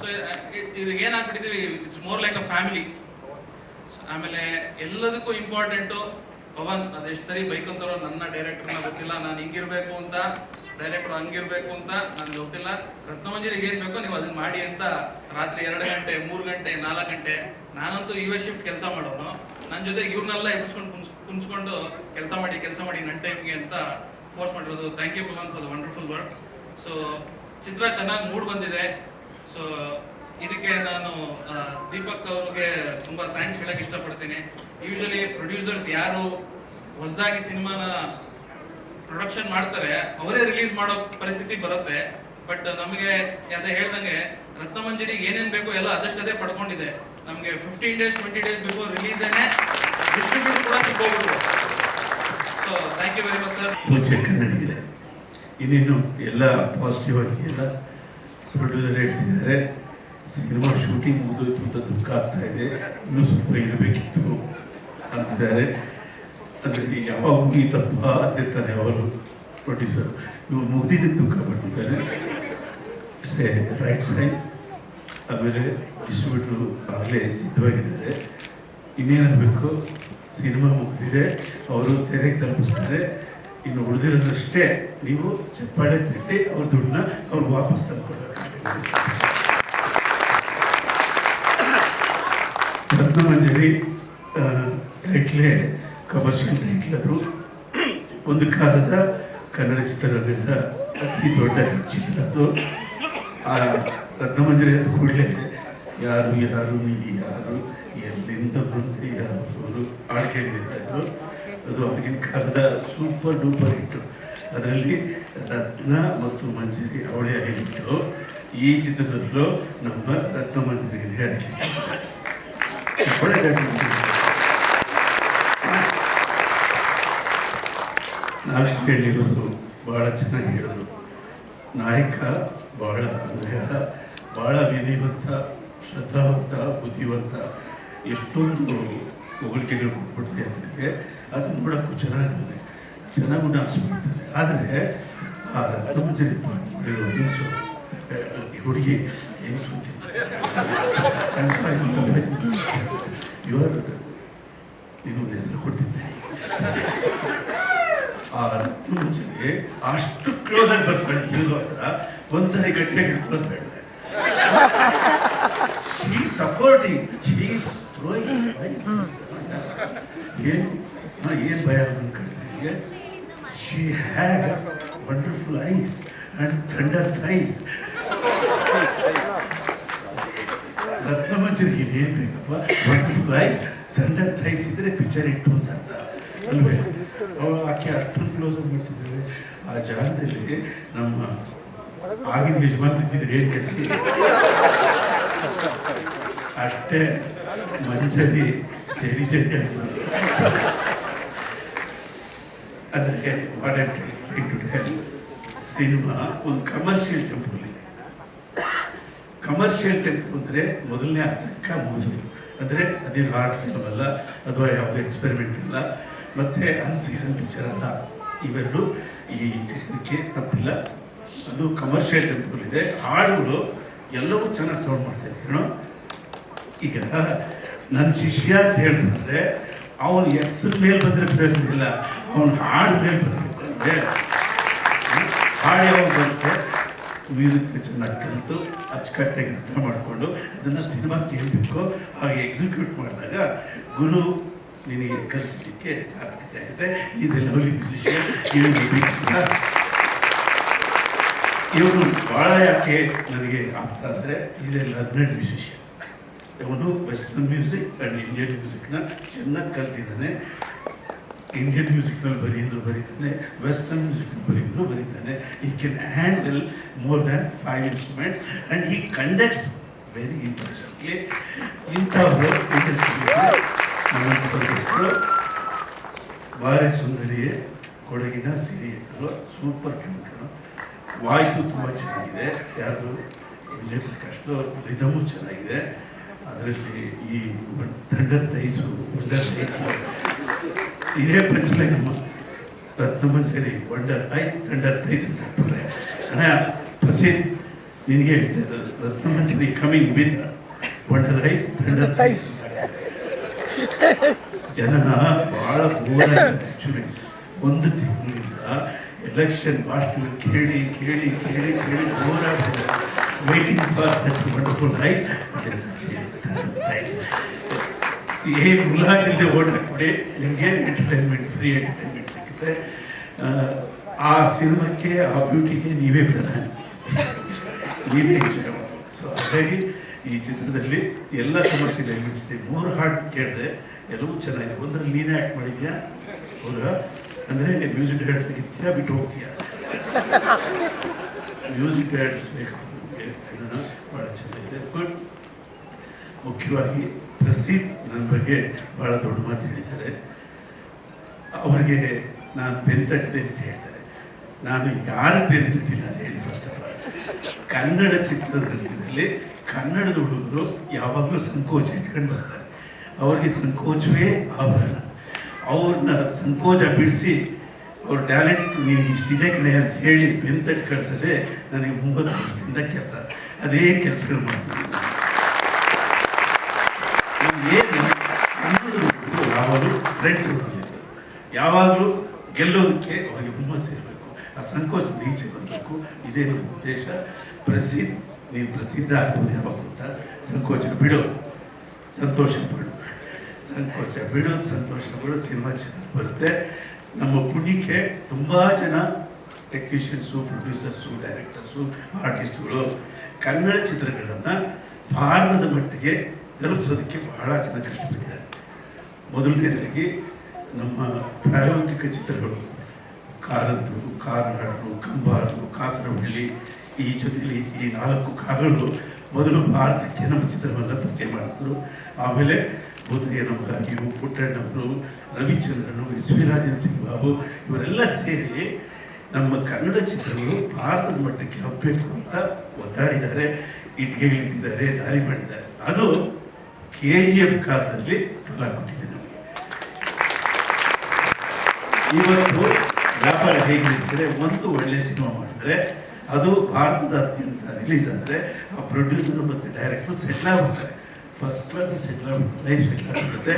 So ಇದು ಏನಾಗ್ಬಿಟ್ಟಿದ್ದೀವಿ, it's more like a family. ಆಮೇಲೆ ಎಲ್ಲದಕ್ಕೂ ಇಂಪಾರ್ಟೆಂಟು ಪವನ್. ಅದೆಷ್ಟು ಸರಿ ಬೈಕೊಂತಾರೋ ನನ್ನ ಡೈರೆಕ್ಟರ್ನ ಗೊತ್ತಿಲ್ಲ, ನಾನು ಹಿಂಗಿರ್ಬೇಕು ಅಂತ, ಡೈರೆಕ್ಟರ್ ಹಂಗಿರ್ಬೇಕು ಅಂತ ನನಗೆ ಗೊತ್ತಿಲ್ಲ. ರತ್ನಮಂಜರಿಗೆ ಏನು ಬೇಕೋ ನೀವು ಅದನ್ನ ಮಾಡಿ ಅಂತ ರಾತ್ರಿ 2 ಗಂಟೆ 3 ಗಂಟೆ 4 ಗಂಟೆ ನಾನಂತೂ US ಶಿಫ್ಟ್ ಕೆಲಸ ಮಾಡೋನು. ನನ್ನ ಜೊತೆ ಇವ್ರನ್ನೆಲ್ಲ ಎಬ್ಸ್ಕೊಂಡು ಕುಂಸ್ಕೊಂಡು ಕೆಲಸ ಮಾಡಿ ನನ್ನ ಟೈಮ್ಗೆ ಅಂತ ಫೋರ್ಸ್ ಮಾಡಿರೋದು. Thank you Pavan for the wonderful work. So ಚಿತ್ರ ಚೆನ್ನಾಗಿ ಮೂಡ್ ಬಂದಿದೆ. ಸೊ ಇದಕ್ಕೆ ನಾನು ದೀಪಕ್ ಅವ್ರಿಗೆ ತುಂಬ ಥ್ಯಾಂಕ್ಸ್ ಹೇಳಕ್ಕೆ ಇಷ್ಟಪಡ್ತೀನಿ. ಯೂಶಲಿ ಪ್ರೊಡ್ಯೂಸರ್ಸ್ ಯಾರು ಹೊಸದಾಗಿ ಸಿನಿಮಾನ ಪ್ರೊಡಕ್ಷನ್ ಮಾಡ್ತಾರೆ ಅವರೇ ರಿಲೀಸ್ ಮಾಡೋ ಪರಿಸ್ಥಿತಿ ಬರುತ್ತೆ. ಬಟ್ ನಮಗೆ ಅದೇ ಹೇಳ್ದಂಗೆ ರತ್ನಮಂಜರಿಗೆ ಏನೇನು ಬೇಕೋ ಎಲ್ಲ ಅದಷ್ಟೇ ಪಡ್ಕೊಂಡಿದೆ. ನಮಗೆ 15 days 20 days ಬಿಫೋರ್ ರಿಲೀಸೇನೆ ಡಿಸ್ಟ್ರಿಬ್ಯೂಟ್ ಕೂಡ ಸಿಕ್ಕೋಗ್ಬಿಟ್ಟು. So thank you very much sir. ಮುಂಚೆ ಕನ್ನಡಿಗಿದೆ, ಇನ್ನೇನು ಎಲ್ಲ ಪಾಸಿಟಿವ್ ಆಗಿ ಎಲ್ಲ ಪ್ರೊಡ್ಯೂಸರ್ ಹೇಳ್ತಿದ್ದಾರೆ. ಸಿನಿಮಾ ಶೂಟಿಂಗ್ ಮುಗಿದೋಯ್ತು ಅಂತ ದುಃಖ ಆಗ್ತಾ ಇದೆ, ಇನ್ನೂ ಸ್ವಲ್ಪ ಇರಬೇಕಿತ್ತು ಅಂತಿದ್ದಾರೆ. ಅಂದರೆ ಯಾವಾಗ ಮುಗೀತಪ್ಪ ಅಂತಿರ್ತಾನೆ ಅವರು ಪ್ರೊಡ್ಯೂಸರ್. ಇವ್ರು ಮುಗ್ದಿದ್ದಕ್ಕೆ ದುಃಖ ಪಟ್ಟಿದ್ದಾರೆ. Right side. ಆಮೇಲೆ ಡಿಸ್ಟ್ರಿಬ್ಯೂಟ್ರು ಆಗಲೇ ಸಿದ್ಧವಾಗಿದ್ದಾರೆ. ಇನ್ನೇನಾಗಬೇಕು, ಸಿನಿಮಾ ಮುಗಿದಿದೆ, ಅವರು ತೆರೆಗೆ ತಲುಪಿಸ್ತಾರೆ. ಇನ್ನು ಉಳಿದಿರೋದಷ್ಟೇ ನೀವು ಚಪ್ಪಾಳೆ ತಟ್ಟಿ ಅವ್ರ ದುಡ್ಡನ್ನ ಅವ್ರು ವಾಪಸ್ ತಂದ್ಕೊಡ್ಬೇಕು. Ratnamanjari ಟೈಟ್ಲೇ commercial title. ಅದು ಒಂದು ಕಾಲದ ಕನ್ನಡ ಚಿತ್ರರಂಗದ ಅತಿ ದೊಡ್ಡ ಚಿತ್ರ. ಅದು ಆ ರತ್ನಮಂಜರಿ ಅಂದ ಕೂಡಲೇ ಯಾರು ಎಲ್ಲಿಂದ ಬಂದು ಯಾರು ಹಾಡು ಕೇಳಿದ್ರು. ಅದು ಆಗಿನ ಕಾಲದ ಸೂಪರ್ ಡೂಪರ್ ಹಿಟ್ಟು. ಅದರಲ್ಲಿ ರತ್ನ ಮತ್ತು ಮಂಜರಿ ಅವಳೇ ಆಗಿತ್ತು. ಈ ಚಿತ್ರದಲ್ಲೂ ನಮ್ಮ ರತ್ನಮಂಜರಿಗೆ ಆಗಿತ್ತು. ನಾನು ಹೇಳಿರೋದು ಭಾಳ ಚೆನ್ನಾಗಿ ಹೇಳಿದ್ರು. ನಾಯಕ ಭಾಳ ಅಂಗಾರ, ಭಾಳ ವಿನಯವಂತ, ಶ್ರದ್ಧಾವಂತ, ಬುದ್ಧಿವಂತ, ಎಷ್ಟೊಂದು ಹೊಗಳಿಕೆಗಳು ಕೊಟ್ಬಿಡ್ತಾರೆ ಅಂತಂದರೆ ಅದನ್ನು ನೋಡೋಕ್ಕೂ ಚೆನ್ನಾಗಿ ಅನಿಸ್ಬಿಡ್ತಾರೆ. ಆದರೆ ಆ ರತ್ನಮಂಜರಿ ಹೆಂಗಸು, ಹುಡುಗಿ ಹೆಂಗಸು ನೀನು ಹೆಸರು ಕೊಡ್ತಿದ್ದೆ. ಆ ರತ್ನಮಂಜರಿ ಅಷ್ಟು ಕ್ಲೋಸ್ ಆಗಿ ಬರ್ತಾಳೆ ಹೀರೋ ಹತ್ರ. ಒಂದ್ಸರಿ ಗಟ್ಟಿಯಾಗಿ ಹಿಡ್ಕೊಳ್ಳೋದು ಬೇಡ. She is supporting, she is ಏನು ಭಯ ಅನ್ಕೊಂಡ್ರೆ she has wonderful eyes and thunder thighs. ರತ್ನಮಂಜರಿಗೆ ಏನು ಬೇಕಪ್ಪ, ವಂಡರ್ಫುಲ್ ಐಸ್ ಥಂಡರ್ ಥೈಸ್ ಇದ್ರೆ ಪಿಕ್ಚರ್ ಇಟ್ಟು ಅಂತ ಅಲ್ವೇ. ಆಕೆ ಅಷ್ಟೊಂದು ಕ್ಲೋಸ್ ಆಗಿ ಮಾಡ್ತಿದ್ದಾರೆ. ಆ ಜಾಗದಲ್ಲಿ ನಮ್ಮ ಆಗಿನ ಯಜಮಾನ್ ಇದ್ದಿದ್ರೆ ಏನು ಕತ್ತಿ ಅಷ್ಟೇ ಮಂಜರಿ ಜರಿ ಅಂದರೆ ಸಿನಿಮಾ ಒಂದು ಕಮರ್ಷಿಯಲ್ ಟೆಂಪಲ್ ಇದೆ. ಕಮರ್ಷಿಯಲ್ ಟೆಂಪಲ್ ಅಂದರೆ ಮೊದಲನೇ ಅರ್ಧಕ್ಕ ಮುಗಿದ್ರು. ಅಂದರೆ ಅದೇನು ಆರ್ಟ್ ಫಿಲ್ಮ್ ಅಲ್ಲ, ಅಥವಾ ಯಾವುದೇ ಎಕ್ಸ್ಪೆರಿಮೆಂಟ್ ಇಲ್ಲ, ಮತ್ತು ಅನ್ಸೀಸನ್ ಪಿಕ್ಚರ್ ಅಲ್ಲ. ಇವೆರಡು ಈ ಚಿತ್ರಕ್ಕೆ ತಪ್ಪಿಲ್ಲ. ಅದು ಕಮರ್ಷಿಯಲ್ ಟೆಂಪಲ್ ಇದೆ. ಹಾಡುಗಳು ಎಲ್ಲವೂ ಚೆನ್ನಾಗಿ ಸೌಂಡ್ ಮಾಡ್ತಾಯಿದೆ. ಏನೋ ಈಗ ನನ್ನ ಶಿಷ್ಯ ಅಂತ ಹೇಳಿದ್ರೆ ಅವನ ಹೆಸರು ಮೇಲೆ ಬಂದರೆ ಪ್ರಯೋಜನ ಇಲ್ಲ, ಅವನ ಹಾಡು ಮೇಲೆ ಬರಬೇಕು ಅಂದರೆ ಹಾಡು ಯಾವಾಗ ಬರುತ್ತೆ, ಮ್ಯೂಸಿಕ್ ಚೆನ್ನಾಗಿ ಕಲಿತು ಅಚ್ಚುಕಟ್ಟಾಗಿ ಅರ್ಥ ಮಾಡಿಕೊಂಡು ಅದನ್ನು ಸಿನಿಮಾಕ್ಕೆ ಹೇಳಬೇಕು. ಹಾಗೆ ಎಕ್ಸಿಕ್ಯೂಟ್ ಮಾಡಿದಾಗ ಗುರು ನಿನಗೆ ಕಲಿಸಲಿಕ್ಕೆ ಸಾಧ್ಯತೆ ಆಗಿದೆ. Is A lovely musician. ಇವನು ಭಾಳ ಯಾಕೆ ನನಗೆ ಆಗ್ತಾ ಅಂದರೆ ಈಸ್ ಎ ಲರ್ನೆಡ್ ಮ್ಯೂಸಿಷಿಯನ್. ಅವನು ವೆಸ್ಟರ್ನ್ ಮ್ಯೂಸಿಕ್ ಆ್ಯಂಡ್ ಇಂಡಿಯನ್ ಮ್ಯೂಸಿಕ್ನ ಚೆನ್ನಾಗಿ ಕಲ್ತಿದ್ದಾನೆ. ಇಂಡಿಯನ್ ಮ್ಯೂಸಿಕ್ನಲ್ಲಿ ಬರೀಂದ್ರು ಬರೀತಾನೆ, ವೆಸ್ಟರ್ನ್ ಮ್ಯೂಸಿಕ್ನಲ್ಲಿ ಬರೀಂದ್ರು ಬರೀತಾನೆ. ಈ can handle more than 5 instruments and he conducts very interestingly. ಇಂಥವರು ಹೆಸರು ಬಾರಿ ಸುಂದರಿಯೇ, ಕೊಡಗಿನ ಸಿರಿ ಎತ್ತರು, ಸೂಪರ್ ಕಂಕಣ, ವಾಯ್ಸು ತುಂಬ ಚೆನ್ನಾಗಿದೆ. ಯಾರು ವಿಜಯ್ ಪ್ರಕಾಶ್ದು ರಿದಮು ಚೆನ್ನಾಗಿದೆ. ಅದರಲ್ಲಿ ಈ ಥಂಡರ್ ತೈಸು ವಂಡರ್ ತೈಸು ಇದೇ ಪ್ರಶ್ನೆ ನಮ್ಮ Ratnamanjari wonder eyes thunder thighs ಅಂತ ಆಗ್ತದೆ. ಅಣ್ಣ ಪ್ರಸಿದ್ಧ ನಿನಗೆ ಹೇಳ್ತಾ ಇರೋದು Ratnamanjari coming with wonder eyes thunder thighs. ಜನ ಭಾಳ ಬೋರ್ ಆಗಿದೆ ಆ್ಯಕ್ಚುಲಿ. ಒಂದು ತಿಂಗಳಿಂದ ಎಲೆಕ್ಷನ್ ಭಾಷಣ ಕೇಳಿ ಕೇಳಿ ಕೇಳಿ ಕೇಳಿ ಬೋರ್ ಆಗ್ತದೆ. waiting for such wonderful eyes, such eyes. ये ಮುಲಾಜಿಲ್ಲದೆ ಓಟ್ ಹಾಕ್ಬಿಡಿ, ನಿಮಗೆ ಎಂಟರ್ಟೈನ್ಮೆಂಟ್, ಫ್ರೀ ಎಂಟರ್ಟೈನ್ಮೆಂಟ್ ಸಿಗುತ್ತೆ. ಆ ಸಿನಿಮಾಕ್ಕೆ, ಆ ಬ್ಯೂಟಿಗೆ ನೀವೇ ಪ್ರಧಾನಿ, ನೀವೇ ಎಂಜಾಯ್ ಮಾಡ್ಬೋದು. ಸೊ ಹಾಗಾಗಿ ಈ ಚಿತ್ರದಲ್ಲಿ ಎಲ್ಲ ಕಮರ್ಷಿಯಲ್ ಎಲಿಮೆಂಟ್ಸ್ 3 ಹಾಡು ಕೇಳಿದೆ, ಎಲ್ಲವೂ ಚೆನ್ನಾಗಿದೆ. ಒಂದರಲ್ಲಿ ನೀನೇ ಆ್ಯಕ್ಟ್ ಮಾಡಿದ್ಯಾ, ಹೌದಾ? ಅಂದರೆ ಮ್ಯೂಸಿಕ್ ಡೈರೆಕ್ಟರ್ ಇತ್ಯಾ ಬಿಟ್ಟು ಹೋಗ್ತೀಯಾ? ಮ್ಯೂಸಿಕ್ ಡೈರೆಕ್ಟರ್ಸ್ ಬೇಕು ನಮಗೆ, ಭಾಳ ಚೆನ್ನಾಗಿದೆ. ಬಟ್ ಮುಖ್ಯವಾಗಿ ಪ್ರಸಿದ್ಧ ನನ್ನ ಬಗ್ಗೆ ಭಾಳ ದೊಡ್ಡ ಮಾತು ಹೇಳಿದ್ದಾರೆ. ಅವರಿಗೆ ನಾನು ಬೆನ್ನು ತಟ್ಟಿದೆ ಅಂತ ಹೇಳ್ತಾರೆ. ನಾನು ಯಾರು ಬೆನ್ನು ತಟ್ಟಿಲ್ಲ ಅಂತ ಹೇಳಿ. ಫಸ್ಟ್ ಆಫ್ ಆಲ್ ಕನ್ನಡ ಚಿತ್ರರಂಗದಲ್ಲಿ ಕನ್ನಡದ ಹುಡುಗರು ಯಾವಾಗಲೂ ಸಂಕೋಚ ಇಟ್ಕೊಂಡು ಬರ್ತಾರೆ. ಅವ್ರಿಗೆ ಸಂಕೋಚವೇ ಆಭರಣ. ಅವ್ರನ್ನ ಸಂಕೋಚ ಬಿಡಿಸಿ ಅವ್ರ ಟ್ಯಾಲೆಂಟ್ ನೀನು ಇಷ್ಟಿದೆ ಕಡೆ ಅಂತ ಹೇಳಿ ಬೆನ್ನು ತಟ್ಟಿ ಕಳಿಸೋದೇ ನನಗೆ 9 ವರ್ಷದಿಂದ ಕೆಲಸ. ಅದೇ ಕೆಲಸಗಳು ಮಾಡ್ತೀನಿ. ಏನು ಕನ್ನಡದ ಯಾವಾಗಲೂ ಫ್ರೆಂಡ್ ಇರಬೇಕು, ಯಾವಾಗಲೂ ಗೆಲ್ಲೋದಕ್ಕೆ ಅವರಿಗೆ ಹುಮ್ಮಸ್ಸು ಇರಬೇಕು, ಆ ಸಂಕೋಚ ಈಚೆ ಬರಬೇಕು. ಇದೇ ನಮ್ಮ ಉದ್ದೇಶ. ಪ್ರಸಿದ್ಧ, ನೀನು ಪ್ರಸಿದ್ಧ ಆಗ್ಬೋದು ಯಾವಾಗ ಗೊತ್ತಾ? ಸಂಕೋಚ ಬಿಡು, ಸಂತೋಷ ಪಡು. ಸಂಕೋಚ ಬಿಡು, ಸಂತೋಷ ಪಡು, ಸಿನಿಮಾ ಚೆನ್ನಾಗಿ ಬರುತ್ತೆ. ನಮ್ಮ ಪುಣ್ಯಕ್ಕೆ ತುಂಬ ಜನ ಟೆಕ್ನಿಷಿಯನ್ಸು, ಪ್ರೊಡ್ಯೂಸರ್ಸು, ಡೈರೆಕ್ಟರ್ಸು, ಆರ್ಟಿಸ್ಟ್ಗಳು ಕನ್ನಡ ಚಿತ್ರಗಳನ್ನು ಭಾರತದ ಮಟ್ಟಿಗೆ ತಲುಪಿಸೋದಕ್ಕೆ ಬಹಳ ಜನ ಕಷ್ಟಪಟ್ಟಿದ್ದಾರೆ. ಮೊದಲನೇದಾಗಿ ನಮ್ಮ ಪ್ರಾಯೋಗಿಕ ಚಿತ್ರಗಳು ಕಾರಂತರು, ಕಾರ್ನಾಡು, ಕಂಬಾರು, ಕಾಸರವಳ್ಳಿ, ಈ ಜೊತೆಯಲ್ಲಿ ಈ 4 ಕಾಗಳು ಮೊದಲು ಭಾರತಕ್ಕೆ ನಮ್ಮ ಚಿತ್ರವನ್ನು ಪರಿಚಯ ಮಾಡಿಸಿದ್ರು. ಆಮೇಲೆ ಭೂತಯ್ಯನವರಾಗಿಯು, ಪುಟ್ಟಣ್ಣವರು, ರವಿಚಂದ್ರನು, ಎಸ್ ವಿ ರಾಜೇಂದ್ರ ಸಿಂಗ್ ಬಾಬು ಇವರೆಲ್ಲ ಸೇರಿ ನಮ್ಮ ಕನ್ನಡ ಚಿತ್ರಗಳು ಭಾರತದ ಮಟ್ಟಕ್ಕೆ ಹಬ್ಬಬೇಕು ಅಂತ ಒತ್ತಾಡಿದ್ದಾರೆ, ಇಟ್ಟಿದ್ದಾರೆ, ದಾರಿ ಮಾಡಿದ್ದಾರೆ. ಅದು KGF ಕಾಲದಲ್ಲಿ ಫಲ ಕೊಟ್ಟಿದೆ ನಮಗೆ. ಇವತ್ತು ವ್ಯಾಪಾರ ಹೇಗಿರ್ತದೆ, ಒಂದು ಒಳ್ಳೆಯ ಸಿನಿಮಾ ಮಾಡಿದರೆ ಅದು ಭಾರತದಾದ್ಯಂತ ರಿಲೀಸ್ ಆದರೆ ಆ ಪ್ರೊಡ್ಯೂಸರ್ ಮತ್ತು ಡೈರೆಕ್ಟರ್ ಸೆಟ್ಲ್ ಆಗ್ಬಿಡ್ತಾರೆ. ಫಸ್ಟ್ ಕ್ಲಾಸ್ ಸೆಟ್ಲ್ ಆಗ್ಬಿಡ್ತಾರೆ, ಲೈಫ್ ಸೆಟ್ಲ್ ಆಗ್ಬಿಡುತ್ತೆ.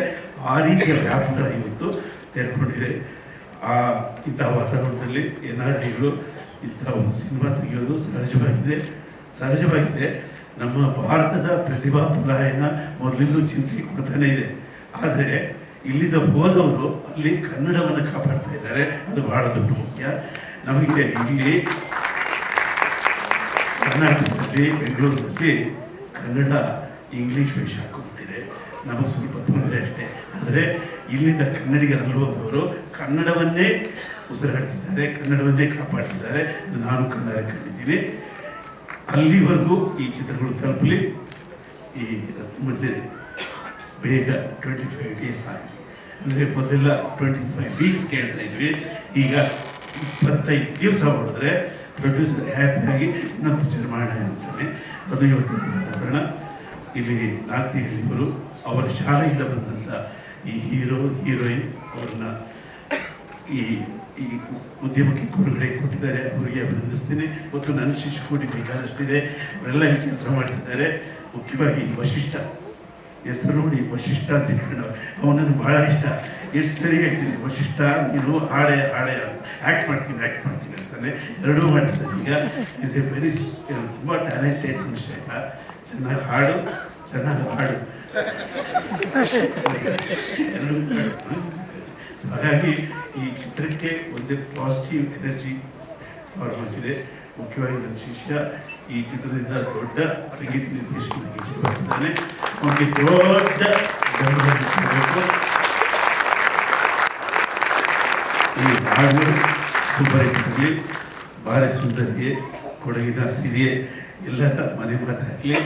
ಆ ರೀತಿಯ ವ್ಯಾಪಾರ ಇವತ್ತು ತೆರೆಕೊಂಡಿದೆ. ಇಂಥ ವಾತಾವರಣದಲ್ಲಿ NRIಗಳು ಇಂಥ ಒಂದು ಸಿನಿಮಾ ತೆಗೆಯೋದು ಸಹಜವಾಗಿದೆ. ನಮ್ಮ ಭಾರತದ ಪ್ರತಿಭಾ ಪಲಾಯನ ಮೊದಲಿಂದ ಚಿಂತೆ ಕೊಡ್ತಾನೆ ಇದೆ. ಆದರೆ ಇಲ್ಲಿಂದ ಹೋದವರು ಅಲ್ಲಿ ಕನ್ನಡವನ್ನು ಕಾಪಾಡ್ತಾ ಇದ್ದಾರೆ. ಅದು ಬಹಳ ದೊಡ್ಡ ಮುಖ್ಯ. ನಮಗೆ ಇಲ್ಲಿ ಕರ್ನಾಟಕದಲ್ಲಿ, ಬೆಂಗಳೂರಿನಲ್ಲಿ ಕನ್ನಡ ಇಂಗ್ಲೀಷ್ ವೇಷ ಹಾಕಿಬಿಟ್ಟಿದೆ. ನಮಗೆ ಸ್ವಲ್ಪ ತೊಂದರೆ ಅಷ್ಟೇ. ಆದರೆ ಇಲ್ಲಿಂದ ಕನ್ನಡಿಗರಲ್ಲಿ ಹೋದವರು ಕನ್ನಡವನ್ನೇ ಉಸಿರಾಡ್ತಿದ್ದಾರೆ, ಕನ್ನಡವನ್ನೇ ಕಾಪಾಡ್ತಿದ್ದಾರೆ. ನಾನು ಕನ್ನಡ ಕಂಡಿದ್ದೀನಿ. ಅಲ್ಲಿವರೆಗೂ ಈ ಚಿತ್ರಗಳು ತಲುಪಲಿ. ಈ ಮುಂಚೆ ಬೇಗ 25 days ಆಗಲಿ. ಅಂದರೆ ಮೊದಲೆಲ್ಲ 25 weeks ಕೇಳ್ತಾ ಇದ್ವಿ. ಈಗ 25 ದಿವಸ ಹೊಡೆದ್ರೆ ಪ್ರೊಡ್ಯೂಸರ್ ಹ್ಯಾಪಿಯಾಗಿ ಇನ್ನೊಂದು ಪಿಕ್ಚರ್ ಮಾಡೋಣ ಅಂತಾನೆ. ಅದು ಇವತ್ತಿನ ವಾತಾವರಣ. ಇಲ್ಲಿ ನಾಗ್ತಿಗಳಿವರು ಅವರ ಶಾಲೆಯಿಂದ ಬಂದಂಥ ಈ ಹೀರೋ ಹೀರೋಯಿನ್ ಅವ್ರನ್ನ ಈ ಉದ್ಯಮಕ್ಕೆ ಕೊಡುಗಡೆ ಕೊಟ್ಟಿದ್ದಾರೆ. ಅವರಿಗೆ ಅಭಿನಂದಿಸ್ತೀನಿ. ಮತ್ತು ನನ್ನ ಶಿಶುಕೋಟಿ ಬೇಕಾದಷ್ಟಿದೆ, ಅವರೆಲ್ಲ ಇಲ್ಲಿ ಕೆಲಸ ಮಾಡ್ತಿದ್ದಾರೆ. ಮುಖ್ಯವಾಗಿ ವಶಿಷ್ಠ ಹೆಸರು ನೋಡಿ ವಶಿಷ್ಠ ಅಂತ ಇಟ್ಕೊಂಡು ಅವನನ್ನು ಭಾಳ ಇಷ್ಟ. ಎಷ್ಟು ಸರಿ ಹೇಳ್ತೀನಿ, ವಶಿಷ್ಠ ನೀನು ಹಾಡೆ ಆ್ಯಕ್ಟ್ ಮಾಡ್ತೀನಿ ಅಂತಾನೆ ಎರಡೂ ಮಾಡ್ತಿದ್ದಾನೆ. ಈಗ ಈಸ್ ಎ ವೆರಿ ತುಂಬ ಟ್ಯಾಲೆಂಟೆಡ್ ಮನುಷ್ಯ ಆಯಿತಾ. ಚೆನ್ನಾಗಿ ಹಾಡು ಎರಡೂ. ಸೊ ಹಾಗಾಗಿ ಈ ಚಿತ್ರಕ್ಕೆ ಒಂದೇ ಪಾಸಿಟಿವ್ ಎನರ್ಜಿ ಫಾರ್ಮ್ ಆಗಿದೆ. ಮುಖ್ಯವಾಗಿ ನನ್ನ ಶಿಷ್ಯ ಈ ಚಿತ್ರದಿಂದ ದೊಡ್ಡ ಸಂಗೀತ ನಿರ್ದೇಶಕನಾಗಿ ಇಚ್ಛೆಪಟ್ಟಿದ್ದಾನೆ. ಅವನಿಗೆ ದೊಡ್ಡ ಬೆಂಬಲ ಕೊಡಬೇಕು. ಈ ಹಾಡು ಸೂಪರ್ ಹಿಟ್ ಆಗಲಿ, ಬಾರೆ ಸುಂದರಿಗೆ, ಕೊಡಗಿನ ಸಿರಿಯೆ ಎಲ್ಲರ ಮನೆ ಮಾತಾಗಲಿ.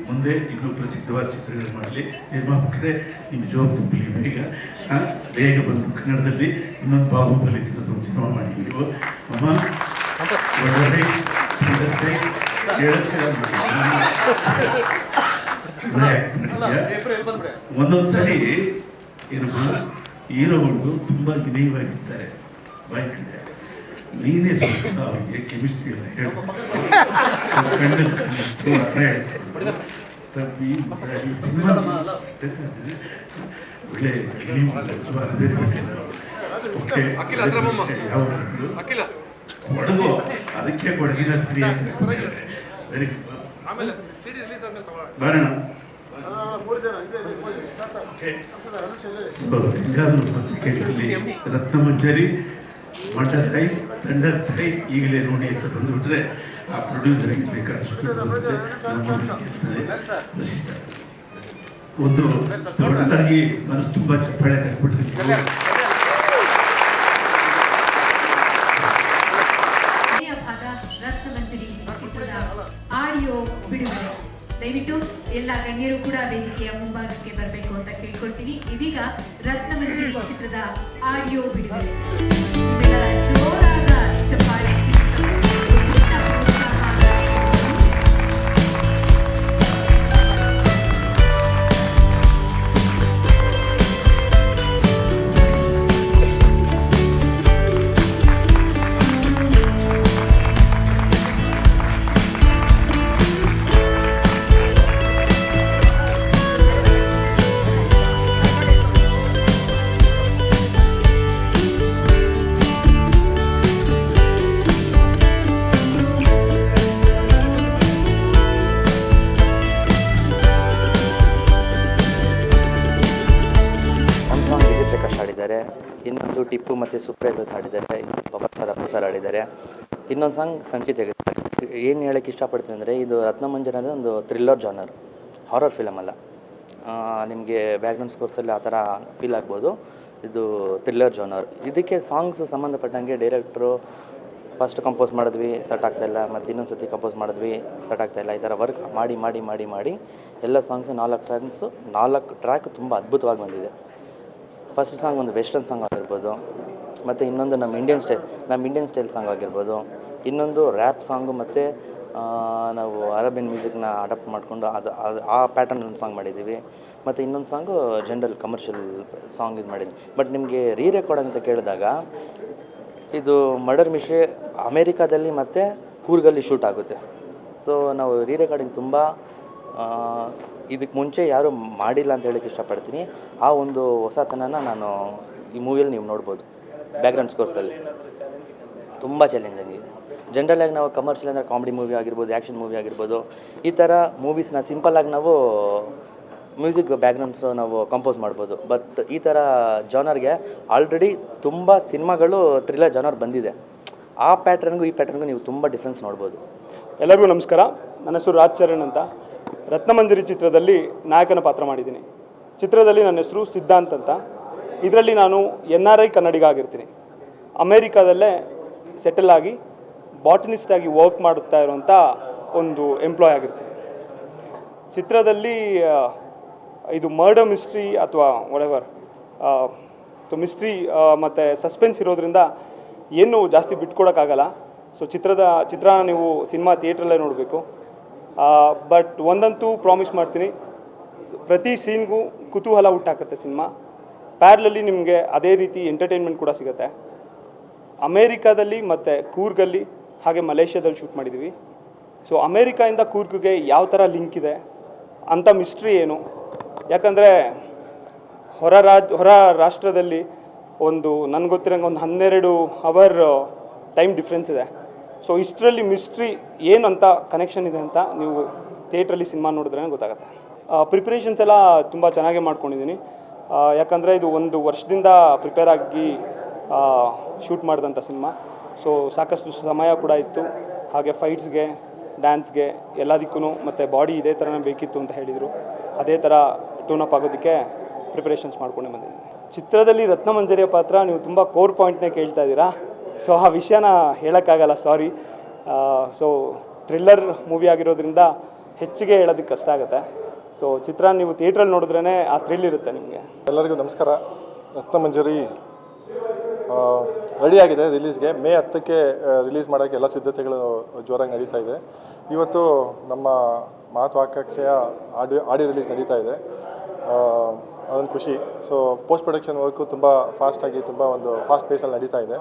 ಮುಂದೆ ಇನ್ನೂ ಪ್ರಸಿದ್ಧವಾದ ಚಿತ್ರಗಳು ಮಾಡಲಿ. ನಿರ್ಮಾಪಕರೇ ನಿಮ್ಮ ಜೋಬ್ ತುಂಬಲಿ ಬೇಗ ಬಂದು ಕನ್ನಡದಲ್ಲಿ ಇನ್ನೊಂದು ಬಾಹುಬಲಿ ಒಂದು ಸಿನಿಮಾ ಮಾಡಿ ನೀವು. ಅಮ್ಮ ಒಂದೊಂದು ಸರಿ ಏನಮ್ಮ ಹೀರೋಗಳು ತುಂಬ ವಿನಯವಾಗಿರ್ತಾರೆ. ಬಾಯ್ ಕಡೆ ನೀನೇ ಸ್ವಲ್ಪ ಅವರಿಗೆ ಕೆಮಿಸ್ಟ್ರಿ ಎಲ್ಲ ತಪ್ಪಿ ಈ ಸಿನಿಮಾ ಒಳ್ಳೆ ಕೊಡಗು ಅದಕ್ಕೆ ಕೊಡಗಿನ ಸಿರಿ ಅಂತ ವೆರಿ ಬರೋಣ. ಹಿಂಗಾದ್ರೂ ಪತ್ರಿಕೆಗಳಲ್ಲಿ Ratnamanjari matar rice thunder rice ಈಗಲೇ ನೋಡಿ ಅಂತ ಬಂದುಬಿಟ್ರೆ ಆ ಪ್ರೊಡ್ಯೂಸರ್ಗೆ ಬೇಕಾದಷ್ಟು ಒಂದು ದೊಡ್ಡದಾಗಿ ಮನಸ್ಸು ತುಂಬ ಚಪ್ಪಾಳೆ ತಗ್ಬಿಟ್ರೆ ಆಡಿಯೋ ಬಿಡುಗಡೆ. ದಯವಿಟ್ಟು ಎಲ್ಲ ಗಣ್ಯರು ಕೂಡ ವೇದಿಕೆಯ ಮುಂಭಾಗಕ್ಕೆ ಬರಬೇಕು ಅಂತ ಕೇಳ್ಕೊಳ್ತೀನಿ. ಇದೀಗ ರತ್ನಮಂಜರಿ ಚಿತ್ರದ ಆಡಿಯೋ ಬಿಡುಗಡೆ. ಜೋರಾದ ಚಪ್ಪಾಳೆ. ಇನ್ನೊಂದು ಟಿಪ್ಪು ಮತ್ತು ಸುಪ್ರಿಯ ಹಾಡಿದ್ದಾರೆ, ಪವರ್ ಸರ್ ಆಡಿದ್ದಾರೆ. ಇನ್ನೊಂದು ಸಾಂಗ್ ಸಂಚಿತ್ ಆಗಿದ್ದಾರೆ. ಏನು ಹೇಳೋಕ್ಕೆ ಇಷ್ಟಪಡ್ತೀನಿ ಅಂದರೆ, ಇದು ರತ್ನಮಂಜರಿ ಅಂದರೆ ಒಂದು ಥ್ರಿಲ್ಲರ್ ಜಾನರ್, ಹಾರರ್ ಫಿಲಮ್ ಅಲ್ಲ. ನಿಮಗೆ ಬ್ಯಾಕ್ಗ್ರೌಂಡ್ ಸ್ಕೋರ್ಸಲ್ಲಿ ಆ ಥರ ಫೀಲ್ ಆಗ್ಬೋದು. ಇದು ಥ್ರಿಲ್ಲರ್ ಜಾನರ್. ಇದಕ್ಕೆ ಸಾಂಗ್ಸ್ ಸಂಬಂಧಪಟ್ಟಂಗೆ ಡೈರೆಕ್ಟ್ರು ಫಸ್ಟ್ ಕಂಪೋಸ್ ಮಾಡಿದ್ವಿ, ಸೆಟ್ ಆಗ್ತಾಯಿಲ್ಲ, ಮತ್ತು ಇನ್ನೊಂದು ಸತಿ ಕಂಪೋಸ್ ಮಾಡಿದ್ವಿ, ಸೆಟ್ ಆಗ್ತಾಯಿಲ್ಲ. ಈ ಥರ ವರ್ಕ್ ಮಾಡಿ ಮಾಡಿ ಮಾಡಿ ಮಾಡಿ ಎಲ್ಲ ಸಾಂಗ್ಸು 4 ಟ್ರ್ಯಾಕ್ ತುಂಬ ಅದ್ಭುತವಾಗಿ ಬಂದಿದೆ. ಫಸ್ಟ್ ಸಾಂಗ್ ಒಂದು ವೆಸ್ಟರ್ನ್ ಸಾಂಗ್ ಆಗಿರ್ಬೋದು, ಮತ್ತು ಇನ್ನೊಂದು ನಮ್ಮ ಇಂಡಿಯನ್ ಸ್ಟೈಲ್ ಸಾಂಗ್ ಆಗಿರ್ಬೋದು, ಇನ್ನೊಂದು ರ್ಯಾಪ್ ಸಾಂಗು, ಮತ್ತು ನಾವು ಅರೇಬಿಯನ್ ಮ್ಯೂಸಿಕ್ನ ಅಡಾಪ್ಟ್ ಮಾಡಿಕೊಂಡು ಆ ಪ್ಯಾಟರ್ನ್ ಒಂದು ಸಾಂಗ್ ಮಾಡಿದ್ದೀವಿ. ಮತ್ತು ಇನ್ನೊಂದು ಸಾಂಗು ಜನರಲ್ ಕಮರ್ಷಿಯಲ್ ಸಾಂಗ್ ಇದು ಮಾಡಿದ್ವಿ. ಬಟ್ ನಿಮಗೆ ರೆಕಾರ್ಡ್ ಅಂತ ಕೇಳಿದಾಗ ಇದು ಮರ್ಡರ್ ಮಿಸ್ಟ್ರಿ ಅಮೇರಿಕಾದಲ್ಲಿ ಮತ್ತು ಕೂರ್ಗಲ್ಲಿ ಶೂಟ್ ಆಗುತ್ತೆ. ಸೊ ನಾವು ರೆಕಾರ್ಡಿಂಗ್ ತುಂಬ ಇದಕ್ಕೆ ಮುಂಚೆ ಯಾರೂ ಮಾಡಿಲ್ಲ ಅಂತ ಹೇಳೋಕ್ಕೆ ಇಷ್ಟಪಡ್ತೀನಿ. ಆ ಒಂದು ಹೊಸತನನ ನಾನು ಈ ಮೂವಿಯಲ್ಲಿ ನೀವು ನೋಡ್ಬೋದು. ಬ್ಯಾಕ್ಗ್ರೌಂಡ್ ಸ್ಕೋರ್ಸಲ್ಲಿ ತುಂಬ ಚಾಲೆಂಜ್ ಆಗಿದೆ. ಜನರಲಾಗಿ ನಾವು ಕಮರ್ಷಿಯಲ್ ಅಂದರೆ ಕಾಮಿಡಿ ಮೂವಿ ಆಗಿರ್ಬೋದು, ಆ್ಯಕ್ಷನ್ ಮೂವಿ ಆಗಿರ್ಬೋದು, ಈ ಥರ ಮೂವೀಸ್ನ ಸಿಂಪಲ್ಲಾಗಿ ನಾವು ಮ್ಯೂಸಿಕ್ ಬ್ಯಾಕ್ಗ್ರೌಂಡ್ಸು ನಾವು ಕಂಪೋಸ್ ಮಾಡ್ಬೋದು. ಬಟ್ ಈ ಥರ ಜಾನರ್ಗೆ ಆಲ್ರೆಡಿ ತುಂಬ ಸಿನಿಮಾಗಳು ಥ್ರಿಲ್ಲರ್ ಜಾನರ್ ಬಂದಿದೆ. ಆ ಪ್ಯಾಟ್ರನ್ಗೂ ಈ ಪ್ಯಾಟ್ರನ್ಗೂ ನೀವು ತುಂಬ ಡಿಫ್ರೆನ್ಸ್ ನೋಡ್ಬೋದು. ಎಲ್ಲರಿಗೂ ನಮಸ್ಕಾರ. ನನ್ನ ಹೆಸರು ರಾಜ್ಚರಣ್ ಅಂತ. ರತ್ನಮಂಜರಿ ಚಿತ್ರದಲ್ಲಿ ನಾಯಕನ ಪಾತ್ರ ಮಾಡಿದ್ದೀನಿ. ಚಿತ್ರದಲ್ಲಿ ನನ್ನ ಹೆಸರು ಸಿದ್ಧಾಂತ್ ಅಂತ. ಇದರಲ್ಲಿ ನಾನು NRI ಕನ್ನಡಿಗ ಆಗಿರ್ತೀನಿ. ಅಮೇರಿಕಾದಲ್ಲೇ ಸೆಟಲ್ ಆಗಿ ಬಾಟನಿಸ್ಟ್ ಆಗಿ ವರ್ಕ್ ಮಾಡುತ್ತಾ ಇರುವಂಥ ಒಂದು ಎಂಪ್ಲಾಯ್ ಆಗಿರ್ತೀನಿ. ಚಿತ್ರದಲ್ಲಿ ಇದು ಮರ್ಡರ್ ಮಿಸ್ಟ್ರಿ ಅಥವಾ ವಾಟೆವರ್ ಮಿಸ್ಟ್ರಿ ಮತ್ತು ಸಸ್ಪೆನ್ಸ್ ಇರೋದ್ರಿಂದ ಏನು ಜಾಸ್ತಿ ಬಿಟ್ಕೊಡೋಕ್ಕಾಗಲ್ಲ. ಸೊ ಚಿತ್ರ ನೀವು ಸಿನಿಮಾ ಥಿಯೇಟ್ರಲ್ಲೇ ನೋಡಬೇಕು. ಬಟ್ ಒಂದಂತೂ ಪ್ರಾಮಿಸ್ ಮಾಡ್ತೀನಿ, ಪ್ರತಿ ಸೀನ್ಗೂ ಕುತೂಹಲ ಹುಟ್ಟಾಕತ್ತೆ ಸಿನಿಮಾ. ಪ್ಯಾರಲಲ್ಲಿ ನಿಮಗೆ ಅದೇ ರೀತಿ ಎಂಟರ್ಟೈನ್ಮೆಂಟ್ ಕೂಡ ಸಿಗುತ್ತೆ. ಅಮೇರಿಕಾದಲ್ಲಿ ಮತ್ತು ಕೂರ್ಗಲ್ಲಿ ಹಾಗೆ ಮಲೇಷ್ಯಾದಲ್ಲಿ ಶೂಟ್ ಮಾಡಿದ್ದೀವಿ. ಸೊ ಅಮೇರಿಕಾಯಿಂದ ಕೂರ್ಗ್ಗೆ ಯಾವ ಥರ ಲಿಂಕ್ ಇದೆ, ಅಂಥ ಮಿಸ್ಟ್ರಿ ಏನು, ಯಾಕಂದರೆ ಹೊರ ರಾಷ್ಟ್ರದಲ್ಲಿ ಒಂದು ನನಗೆ ಗೊತ್ತಿರೋಂಗೆ ಒಂದು 12 ಅವರ್ ಟೈಮ್ ಡಿಫ್ರೆನ್ಸ್ ಇದೆ. ಸೊ ಇಷ್ಟರಲ್ಲಿ ಮಿಸ್ಟ್ರಿ ಏನು ಅಂತ ಕನೆಕ್ಷನ್ ಇದೆ ಅಂತ ನೀವು ಥಿಯೇಟ್ರಲ್ಲಿ ಸಿನಿಮಾ ನೋಡಿದ್ರೆ ಗೊತ್ತಾಗುತ್ತೆ. ಪ್ರಿಪ್ರೇಷನ್ಸ್ ಎಲ್ಲ ತುಂಬ ಚೆನ್ನಾಗೇ ಮಾಡ್ಕೊಂಡಿದ್ದೀನಿ. ಯಾಕಂದರೆ ಇದು 1 ವರ್ಷದಿಂದ ಪ್ರಿಪೇರ್ ಆಗಿ ಶೂಟ್ ಮಾಡಿದಂಥ ಸಿನಿಮಾ. ಸೊ ಸಾಕಷ್ಟು ಸಮಯ ಕೂಡ ಇತ್ತು. ಹಾಗೆ ಫೈಟ್ಸ್ಗೆ, ಡ್ಯಾನ್ಸ್ಗೆ ಎಲ್ಲದಕ್ಕೂ ಮತ್ತು ಬಾಡಿ ಇದೇ ಥರನೇ ಬೇಕಿತ್ತು ಅಂತ ಹೇಳಿದರು. ಅದೇ ಥರ ಟೂನಪ್ ಆಗೋದಕ್ಕೆ ಪ್ರಿಪ್ರೇಷನ್ಸ್ ಮಾಡ್ಕೊಂಡೆ ಬಂದಿದ್ದೀನಿ. ಚಿತ್ರದಲ್ಲಿ ರತ್ನಮಂಜರಿಯ ಪಾತ್ರ ನೀವು ತುಂಬ ಕೋರ್ ಪಾಯಿಂಟ್ನೇ ಕೇಳ್ತಾ ಇದ್ದೀರಾ. ಸೊ ಆ ವಿಷಯನ ಹೇಳೋಕ್ಕಾಗಲ್ಲ, ಸಾರಿ. ಸೊ ಥ್ರಿಲ್ಲರ್ ಮೂವಿ ಆಗಿರೋದ್ರಿಂದ ಹೆಚ್ಚಿಗೆ ಹೇಳೋದಕ್ಕೆ ಕಷ್ಟ ಆಗುತ್ತೆ. ಸೊ ಚಿತ್ರ ನೀವು ಥಿಯೇಟ್ರಲ್ಲಿ ನೋಡಿದ್ರೇ ಆ ಥ್ರಿಲ್ ಇರುತ್ತೆ ನಿಮಗೆ. ಎಲ್ಲರಿಗೂ ನಮಸ್ಕಾರ. ರತ್ನಮಂಜರಿ ರೆಡಿಯಾಗಿದೆ ರಿಲೀಸ್ಗೆ. ಮೇ 10ಕ್ಕೆ ರಿಲೀಸ್ ಮಾಡೋಕ್ಕೆ ಎಲ್ಲ ಸಿದ್ಧತೆಗಳು ಜೋರಾಗಿ ನಡೀತಾ ಇದೆ. ಇವತ್ತು ನಮ್ಮ ಮಹತ್ವಾಕಾಂಕ್ಷೆಯ ಆಡಿಯೋ ರಿಲೀಸ್ ನಡೀತಾ ಇದೆ. ಅದೊಂದು ಖುಷಿ. ಸೊ ಪೋಸ್ಟ್ ಪ್ರೊಡಕ್ಷನ್ ವರ್ಕು ತುಂಬ ಫಾಸ್ಟಾಗಿ, ತುಂಬ ಒಂದು ಫಾಸ್ಟ್ ಪೇಸಲ್ಲಿ ನಡೀತಾ ಇದೆ.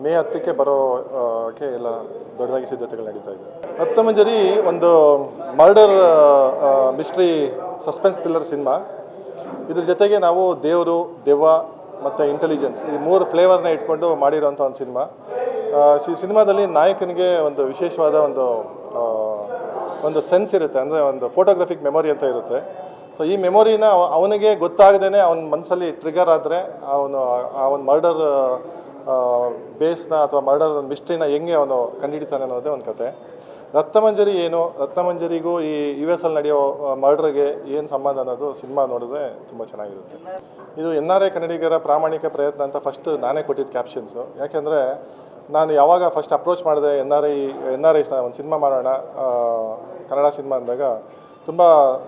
ಮೇ 10ಕ್ಕೆ ಬರೋಕ್ಕೆ ಎಲ್ಲ ದೊಡ್ಡದಾಗಿ ಸಿದ್ಧತೆಗಳು ನಡೀತಾ ಇದೆ. ರತ್ನಮಂಜರಿ ಒಂದು murder mystery suspense thriller cinema. ಇದ್ರ ಜೊತೆಗೆ ನಾವು ದೇವರು, ದೆವ್ವ ಮತ್ತು ಇಂಟೆಲಿಜೆನ್ಸ್ ಈ 3 ಫ್ಲೇವರ್ನ ಇಟ್ಕೊಂಡು ಮಾಡಿರೋಂಥ ಒಂದು ಸಿನಿಮಾ. ಈ ಸಿನಿಮಾದಲ್ಲಿ ನಾಯಕನಿಗೆ ಒಂದು ವಿಶೇಷವಾದ ಒಂದು ಸೆನ್ಸ್ ಇರುತ್ತೆ, ಅಂದರೆ ಒಂದು ಫೋಟೋಗ್ರಫಿಕ್ ಮೆಮೊರಿ ಅಂತ ಇರುತ್ತೆ. ಸೊ ಈ ಮೆಮೊರಿನ ಅವನಿಗೆ ಗೊತ್ತಾಗದೇ ಅವನ ಮನಸ್ಸಲ್ಲಿ ಟ್ರಿಗರ್ ಆದರೆ ಆ ಒಂದು ಮರ್ಡರ್ ಬೇಸ್ನ ಅಥವಾ ಮರ್ಡರ್ ಮಿಸ್ಟ್ರಿನ ಹೆಂಗೆ ಅವನು ಕಂಡುಹಿಡಿತಾನೆ ಅನ್ನೋದೇ ಒಂದು ಕತೆ. ರತ್ನಮಂಜರಿ ಏನು, ರತ್ನಮಂಜರಿಗೂ ಈ US ಅಲ್ಲಿ ನಡೆಯೋ ಮರ್ಡ್ರಿಗೆ ಏನು ಸಂಬಂಧ ಅನ್ನೋದು ಸಿನಿಮಾ ನೋಡಿದ್ರೆ ತುಂಬ ಚೆನ್ನಾಗಿರುತ್ತೆ. ಇದು NRI ಕನ್ನಡಿಗರ ಪ್ರಾಮಾಣಿಕ ಪ್ರಯತ್ನ ಅಂತ ಫಸ್ಟ್ ನಾನೇ ಕೊಟ್ಟಿದ್ದು ಕ್ಯಾಪ್ಷನ್ಸು. ಯಾಕೆಂದರೆ ನಾನು ಯಾವಾಗ ಫಸ್ಟ್ ಅಪ್ರೋಚ್ ಮಾಡಿದೆ NRIಸ್ನ ಒಂದು ಸಿನಿಮಾ ಮಾಡೋಣ ಕನ್ನಡ ಸಿನಿಮಾ ಅಂದಾಗ ತುಂಬ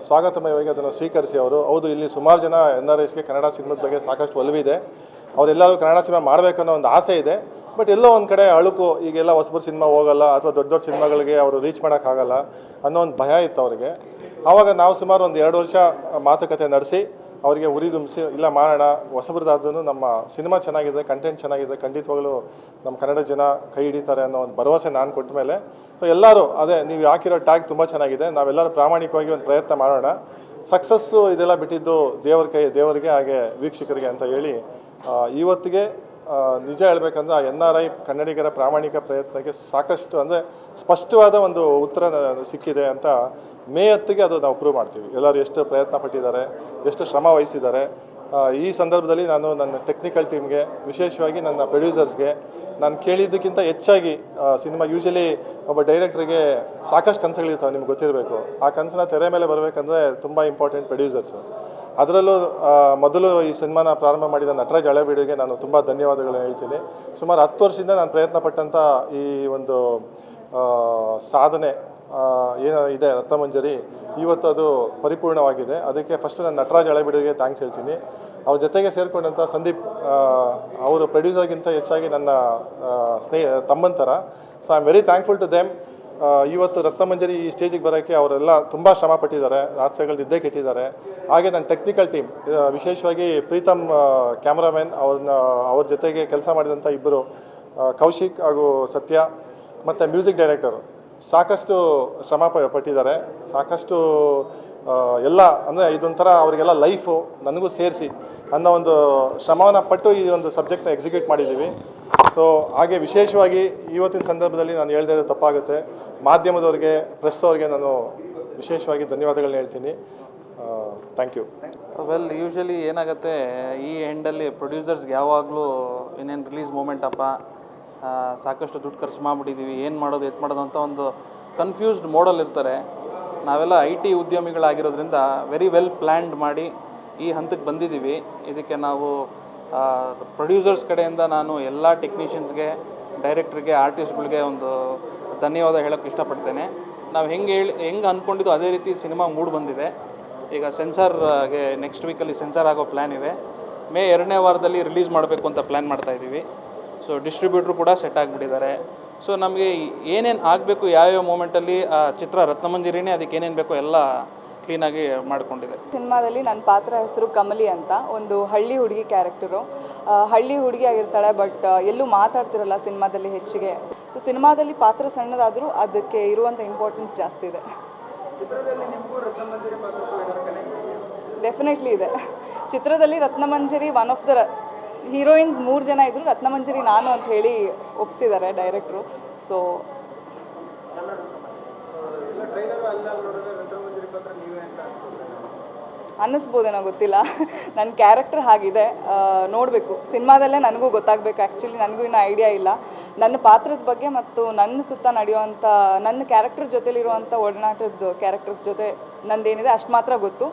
ಸ್ವಾಗತಮಯವಾಗಿ ಅದನ್ನು ಸ್ವೀಕರಿಸಿ ಅವರು, ಹೌದು ಇಲ್ಲಿ ಸುಮಾರು ಜನ NRIಸ್ಗೆ ಕನ್ನಡ ಸಿನಿಮಾದ ಬಗ್ಗೆ ಸಾಕಷ್ಟು ಒಲವಿದೆ, ಅವರೆಲ್ಲರೂ ಕನ್ನಡ ಸಿನಿಮಾ ಮಾಡಬೇಕನ್ನೋ ಒಂದು ಆಸೆ ಇದೆ. ಬಟ್ ಎಲ್ಲೋ ಒಂದು ಕಡೆ ಅಳುಕು, ಈಗೆಲ್ಲ ಹೊಸಬರು ಸಿನಿಮಾ ಹೋಗಲ್ಲ ಅಥವಾ ದೊಡ್ಡ ದೊಡ್ಡ ಸಿನಿಮಾಗಳಿಗೆ ಅವರು ರೀಚ್ ಮಾಡೋಕ್ಕಾಗಲ್ಲ ಅನ್ನೋ ಒಂದು ಭಯ ಇತ್ತು ಅವರಿಗೆ. ಆವಾಗ ನಾವು ಸುಮಾರು ಒಂದು 2 ವರ್ಷ ಮಾತುಕತೆ ನಡೆಸಿ ಅವರಿಗೆ ಉರಿದುಂಬಿಸಿ, ಇಲ್ಲ ಮಾಡೋಣ, ಹೊಸಬ್ರದಾದ್ರೂ ನಮ್ಮ ಸಿನಿಮಾ ಚೆನ್ನಾಗಿದೆ, ಕಂಟೆಂಟ್ ಚೆನ್ನಾಗಿದೆ, ಖಂಡಿತವಾಗ್ಲೂ ನಮ್ಮ ಕನ್ನಡ ಜನ ಕೈ ಹಿಡಿತಾರೆ ಅನ್ನೋ ಒಂದು ಭರವಸೆ ನಾನು ಕೊಟ್ಟ ಮೇಲೆ ಸೊ ಎಲ್ಲರೂ ಅದೇ ನೀವು ಹಾಕಿರೋ ಟ್ಯಾಗ್ ತುಂಬ ಚೆನ್ನಾಗಿದೆ, ನಾವೆಲ್ಲರೂ ಪ್ರಾಮಾಣಿಕವಾಗಿ ಒಂದು ಪ್ರಯತ್ನ ಮಾಡೋಣ, ಸಕ್ಸಸ್ಸು ಇದೆಲ್ಲ ಬಿಟ್ಟಿದ್ದು ದೇವರಿಗೆ ಹಾಗೆ ವೀಕ್ಷಕರಿಗೆ ಅಂತ ಹೇಳಿ ಇವತ್ತಿಗೆ ನಿಜ ಹೇಳ್ಬೇಕಂದ್ರೆ ಆ NRI ಕನ್ನಡಿಗರ ಪ್ರಾಮಾಣಿಕ ಪ್ರಯತ್ನಕ್ಕೆ ಸಾಕಷ್ಟು ಅಂದರೆ ಸ್ಪಷ್ಟವಾದ ಒಂದು ಉತ್ತರ ಸಿಕ್ಕಿದೆ ಅಂತ ಮೇ 10ಗೆ ಅದು ನಾವು ಪ್ರೂವ್ ಮಾಡ್ತೀವಿ. ಎಲ್ಲರೂ ಎಷ್ಟು ಪ್ರಯತ್ನ ಪಟ್ಟಿದ್ದಾರೆ, ಎಷ್ಟು ಶ್ರಮ ವಹಿಸಿದ್ದಾರೆ. ಈ ಸಂದರ್ಭದಲ್ಲಿ ನಾನು ನನ್ನ ಟೆಕ್ನಿಕಲ್ ಟೀಮ್ಗೆ, ವಿಶೇಷವಾಗಿ ನನ್ನ ಪ್ರೊಡ್ಯೂಸರ್ಸ್ಗೆ ನಾನು ಕೇಳಿದ್ದಕ್ಕಿಂತ ಹೆಚ್ಚಾಗಿ ಸಿನಿಮಾ ಯೂಶಲಿ ಒಬ್ಬ ಡೈರೆಕ್ಟ್ರಿಗೆ ಸಾಕಷ್ಟು ಕನಸುಗಳಿರ್ತಾವೆ, ನಿಮ್ಗೆ ಗೊತ್ತಿರಬೇಕು. ಆ ಕನಸನ್ನ ತೆರೆ ಮೇಲೆ ಬರಬೇಕಂದ್ರೆ ತುಂಬ ಇಂಪಾರ್ಟೆಂಟ್ ಪ್ರೊಡ್ಯೂಸರ್ಸು. ಅದರಲ್ಲೂ ಮೊದಲು ಈ ಸಿನಿಮಾನ ಪ್ರಾರಂಭ ಮಾಡಿದ ನಟರಾಜ್ ಹಳೇಬೀಡುಗೆ ನಾನು ತುಂಬ ಧನ್ಯವಾದಗಳನ್ನ ಹೇಳ್ತೀನಿ. ಸುಮಾರು 10 ವರ್ಷದಿಂದ ನಾನು ಪ್ರಯತ್ನ ಪಟ್ಟಂಥ ಈ ಒಂದು ಸಾಧನೆ ಏನು ಇದೆ ರತ್ನಮಂಜರಿ, ಇವತ್ತು ಅದು ಪರಿಪೂರ್ಣವಾಗಿದೆ. ಅದಕ್ಕೆ ಫಸ್ಟ್ ನಾನು ನಟರಾಜ್ ಹಳೇಬೀಡುಗೆ ಥ್ಯಾಂಕ್ಸ್ ಹೇಳ್ತೀನಿ. ಅವ್ರ ಜೊತೆಗೆ ಸೇರಿಕೊಂಡಂಥ ಸಂದೀಪ್, ಅವರು ಪ್ರೊಡ್ಯೂಸರ್ಗಿಂತ ಹೆಚ್ಚಾಗಿ ನನ್ನ ತಮ್ಮಂತರ. So I am very thankful to them. ಇವತ್ತು ರತ್ನಮಂಜರಿ ಈ ಸ್ಟೇಜಿಗೆ ಬರೋಕ್ಕೆ ಅವರೆಲ್ಲ ತುಂಬ ಶ್ರಮ ಪಟ್ಟಿದ್ದಾರೆ, ರಾತ್ರಿಗಳು ನಿದ್ದೆ ಕೆಟ್ಟಿದ್ದಾರೆ. ಹಾಗೆ ನನ್ನ ಟೆಕ್ನಿಕಲ್ ಟೀಮ್, ವಿಶೇಷವಾಗಿ ಪ್ರೀತಮ್ ಕ್ಯಾಮ್ರಾಮನ್, ಅವ್ರ ಜೊತೆಗೆ ಕೆಲಸ ಮಾಡಿದಂಥ ಇಬ್ಬರು ಕೌಶಿಕ್ ಹಾಗೂ ಸತ್ಯ, ಮತ್ತು ಮ್ಯೂಸಿಕ್ ಡೈರೆಕ್ಟರು ಸಾಕಷ್ಟು ಶ್ರಮ ಪಟ್ಟಿದ್ದಾರೆ. ಸಾಕಷ್ಟು ಎಲ್ಲ ಅಂದರೆ ಇದೊಂಥರ ಅವರಿಗೆಲ್ಲ ಲೈಫು ನನಗೂ ಸೇರಿಸಿ ಅನ್ನೋ ಒಂದು ಶ್ರಮವನ್ನು ಪಟ್ಟು ಈ ಒಂದು ಸಬ್ಜೆಕ್ಟ್ನ ಎಕ್ಸಿಕ್ಯೂಟ್ ಮಾಡಿದ್ದೀವಿ. ಸೊ ಹಾಗೆ ವಿಶೇಷವಾಗಿ ಇವತ್ತಿನ ಸಂದರ್ಭದಲ್ಲಿ ನಾನು ಹೇಳ್ದೇ ತಪ್ಪಾಗುತ್ತೆ, ಮಾಧ್ಯಮದವ್ರಿಗೆ, ಪ್ರೆಸ್ ಅವ್ರಿಗೆ ನಾನು ವಿಶೇಷವಾಗಿ ಧನ್ಯವಾದಗಳನ್ನ ಹೇಳ್ತೀನಿ. Thank you. ವೆಲ್, ಯೂಶ್ವಲಿ ಏನಾಗುತ್ತೆ ಈ ಎಂಡಲ್ಲಿ ಪ್ರೊಡ್ಯೂಸರ್ಸ್ಗೆ ಯಾವಾಗಲೂ ಇನ್ನೇನು ರಿಲೀಸ್ ಮೂಮೆಂಟ್ ಅಪ್ಪ, ಸಾಕಷ್ಟು ದುಡ್ಡು ಖರ್ಚು ಮಾಡಿಬಿಟ್ಟಿದ್ದೀವಿ, ಏನು ಮಾಡೋದು ಎತ್ತು ಮಾಡೋದು ಅಂತ ಒಂದು ಕನ್ಫ್ಯೂಸ್ಡ್ ಮೋಡಲ್ಲಿ ಇರ್ತಾರೆ. ನಾವೆಲ್ಲ IT ಉದ್ಯಮಿಗಳಾಗಿರೋದ್ರಿಂದ ವೆರಿ ವೆಲ್ ಪ್ಲ್ಯಾನ್ಡ್ ಮಾಡಿ ಈ ಹಂತಕ್ಕೆ ಬಂದಿದ್ದೀವಿ. ಇದಕ್ಕೆ ನಾವು ಪ್ರೊಡ್ಯೂಸರ್ಸ್ ಕಡೆಯಿಂದ ನಾನು ಎಲ್ಲ ಟೆಕ್ನಿಷಿಯನ್ಸ್ಗೆ, ಡೈರೆಕ್ಟ್ರಿಗೆ, ಆರ್ಟಿಸ್ಟ್ಗಳಿಗೆ ಒಂದು ಧನ್ಯವಾದ ಹೇಳೋಕ್ಕೆ ಇಷ್ಟಪಡ್ತೇನೆ. ನಾವು ಹೆಂಗೆ ಅಂದ್ಕೊಂಡಿದ್ದು ಅದೇ ರೀತಿ ಸಿನಿಮಾ ಮೂಡ್ ಬಂದಿದೆ. ಈಗ ಸೆನ್ಸಾರ್ಗೆ ನೆಕ್ಸ್ಟ್ ವೀಕಲ್ಲಿ ಸೆನ್ಸಾರ್ ಆಗೋ ಪ್ಲ್ಯಾನ್ ಇದೆ. ಮೇ 2ನೇ ವಾರದಲ್ಲಿ ರಿಲೀಸ್ ಮಾಡಬೇಕು ಅಂತ ಪ್ಲ್ಯಾನ್ ಮಾಡ್ತಾಯಿದ್ದೀವಿ. ಸೊ ಡಿಸ್ಟ್ರಿಬ್ಯೂಟ್ರು ಕೂಡ ಸೆಟ್ ಆಗಿಬಿಟ್ಟಿದ್ದಾರೆ. ಸೊ ನಮಗೆ ಏನೇನು ಆಗಬೇಕು, ಯಾವ್ಯಾವ ಮೂಮೆಂಟಲ್ಲಿ ಚಿತ್ರ ರತ್ನಮಂಜರಿನೇ ಅದಕ್ಕೆ ಏನೇನು ಬೇಕೋ ಎಲ್ಲ ಕ್ಲೀನಾಗಿ ಮಾಡಿಕೊಂಡಿದೆ. ಸಿನಿಮಾದಲ್ಲಿ ನನ್ನ ಪಾತ್ರ ಹೆಸರು ಕಮಲಿ ಅಂತ, ಒಂದು ಹಳ್ಳಿ ಹುಡುಗಿ ಕ್ಯಾರೆಕ್ಟರು. ಹಳ್ಳಿ ಹುಡುಗಿ ಆಗಿರ್ತಾಳೆ, ಬಟ್ ಎಲ್ಲೂ ಮಾತಾಡ್ತಿರಲ್ಲ ಸಿನಿಮಾದಲ್ಲಿ ಹೆಚ್ಚಿಗೆ. ಸೊ ಸಿನಿಮಾದಲ್ಲಿ ಪಾತ್ರ ಸಣ್ಣದಾದರೂ ಅದಕ್ಕೆ ಇರುವಂಥ ಇಂಪಾರ್ಟೆನ್ಸ್ ಜಾಸ್ತಿ ಇದೆ. ಡೆಫಿನೆಟ್ಲಿ ಇದೆ. ಚಿತ್ರದಲ್ಲಿ Ratnamanjari one of the heroines 3 ಜನ ಇದ್ದರು, ರತ್ನಮಂಜರಿ ನಾನು ಅಂತ ಹೇಳಿ ಒಪ್ಸಿದ್ದಾರೆ ಡೈರೆಕ್ಟ್ರು. ಸೊ ಅನ್ನಿಸ್ಬೋದೇನೋ ಗೊತ್ತಿಲ್ಲ. ನನ್ನ ಕ್ಯಾರೆಕ್ಟರ್ ಹಾಗಿದೆ, ನೋಡಬೇಕು ಸಿನಿಮಾದಲ್ಲೇ ನನಗೂ ಗೊತ್ತಾಗಬೇಕು. ಆ್ಯಕ್ಚುಲಿ ನನಗೂ ಇನ್ನೂ ಐಡಿಯಾ ಇಲ್ಲ ನನ್ನ ಪಾತ್ರದ ಬಗ್ಗೆ ಮತ್ತು ನನ್ನ ಸುತ್ತ ನಡೆಯುವಂಥ ನನ್ನ ಕ್ಯಾರೆಕ್ಟರ್ ಜೊತೆಲಿರುವಂಥ ಒಡನಾಟದ ಕ್ಯಾರೆಕ್ಟರ್ಸ್ ಜೊತೆ ನಂದೇನಿದೆ ಅಷ್ಟು ಮಾತ್ರ ಗೊತ್ತು.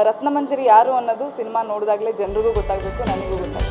ರತ್ನಮಂಜರಿ ಯಾರು ಅನ್ನೋದು ಸಿನಿಮಾ ನೋಡಿದಾಗಲೇ ಜನರಿಗೂ ಗೊತ್ತಾಗಬೇಕು, ನನಗೂ ಗೊತ್ತಾಗಬೇಕು.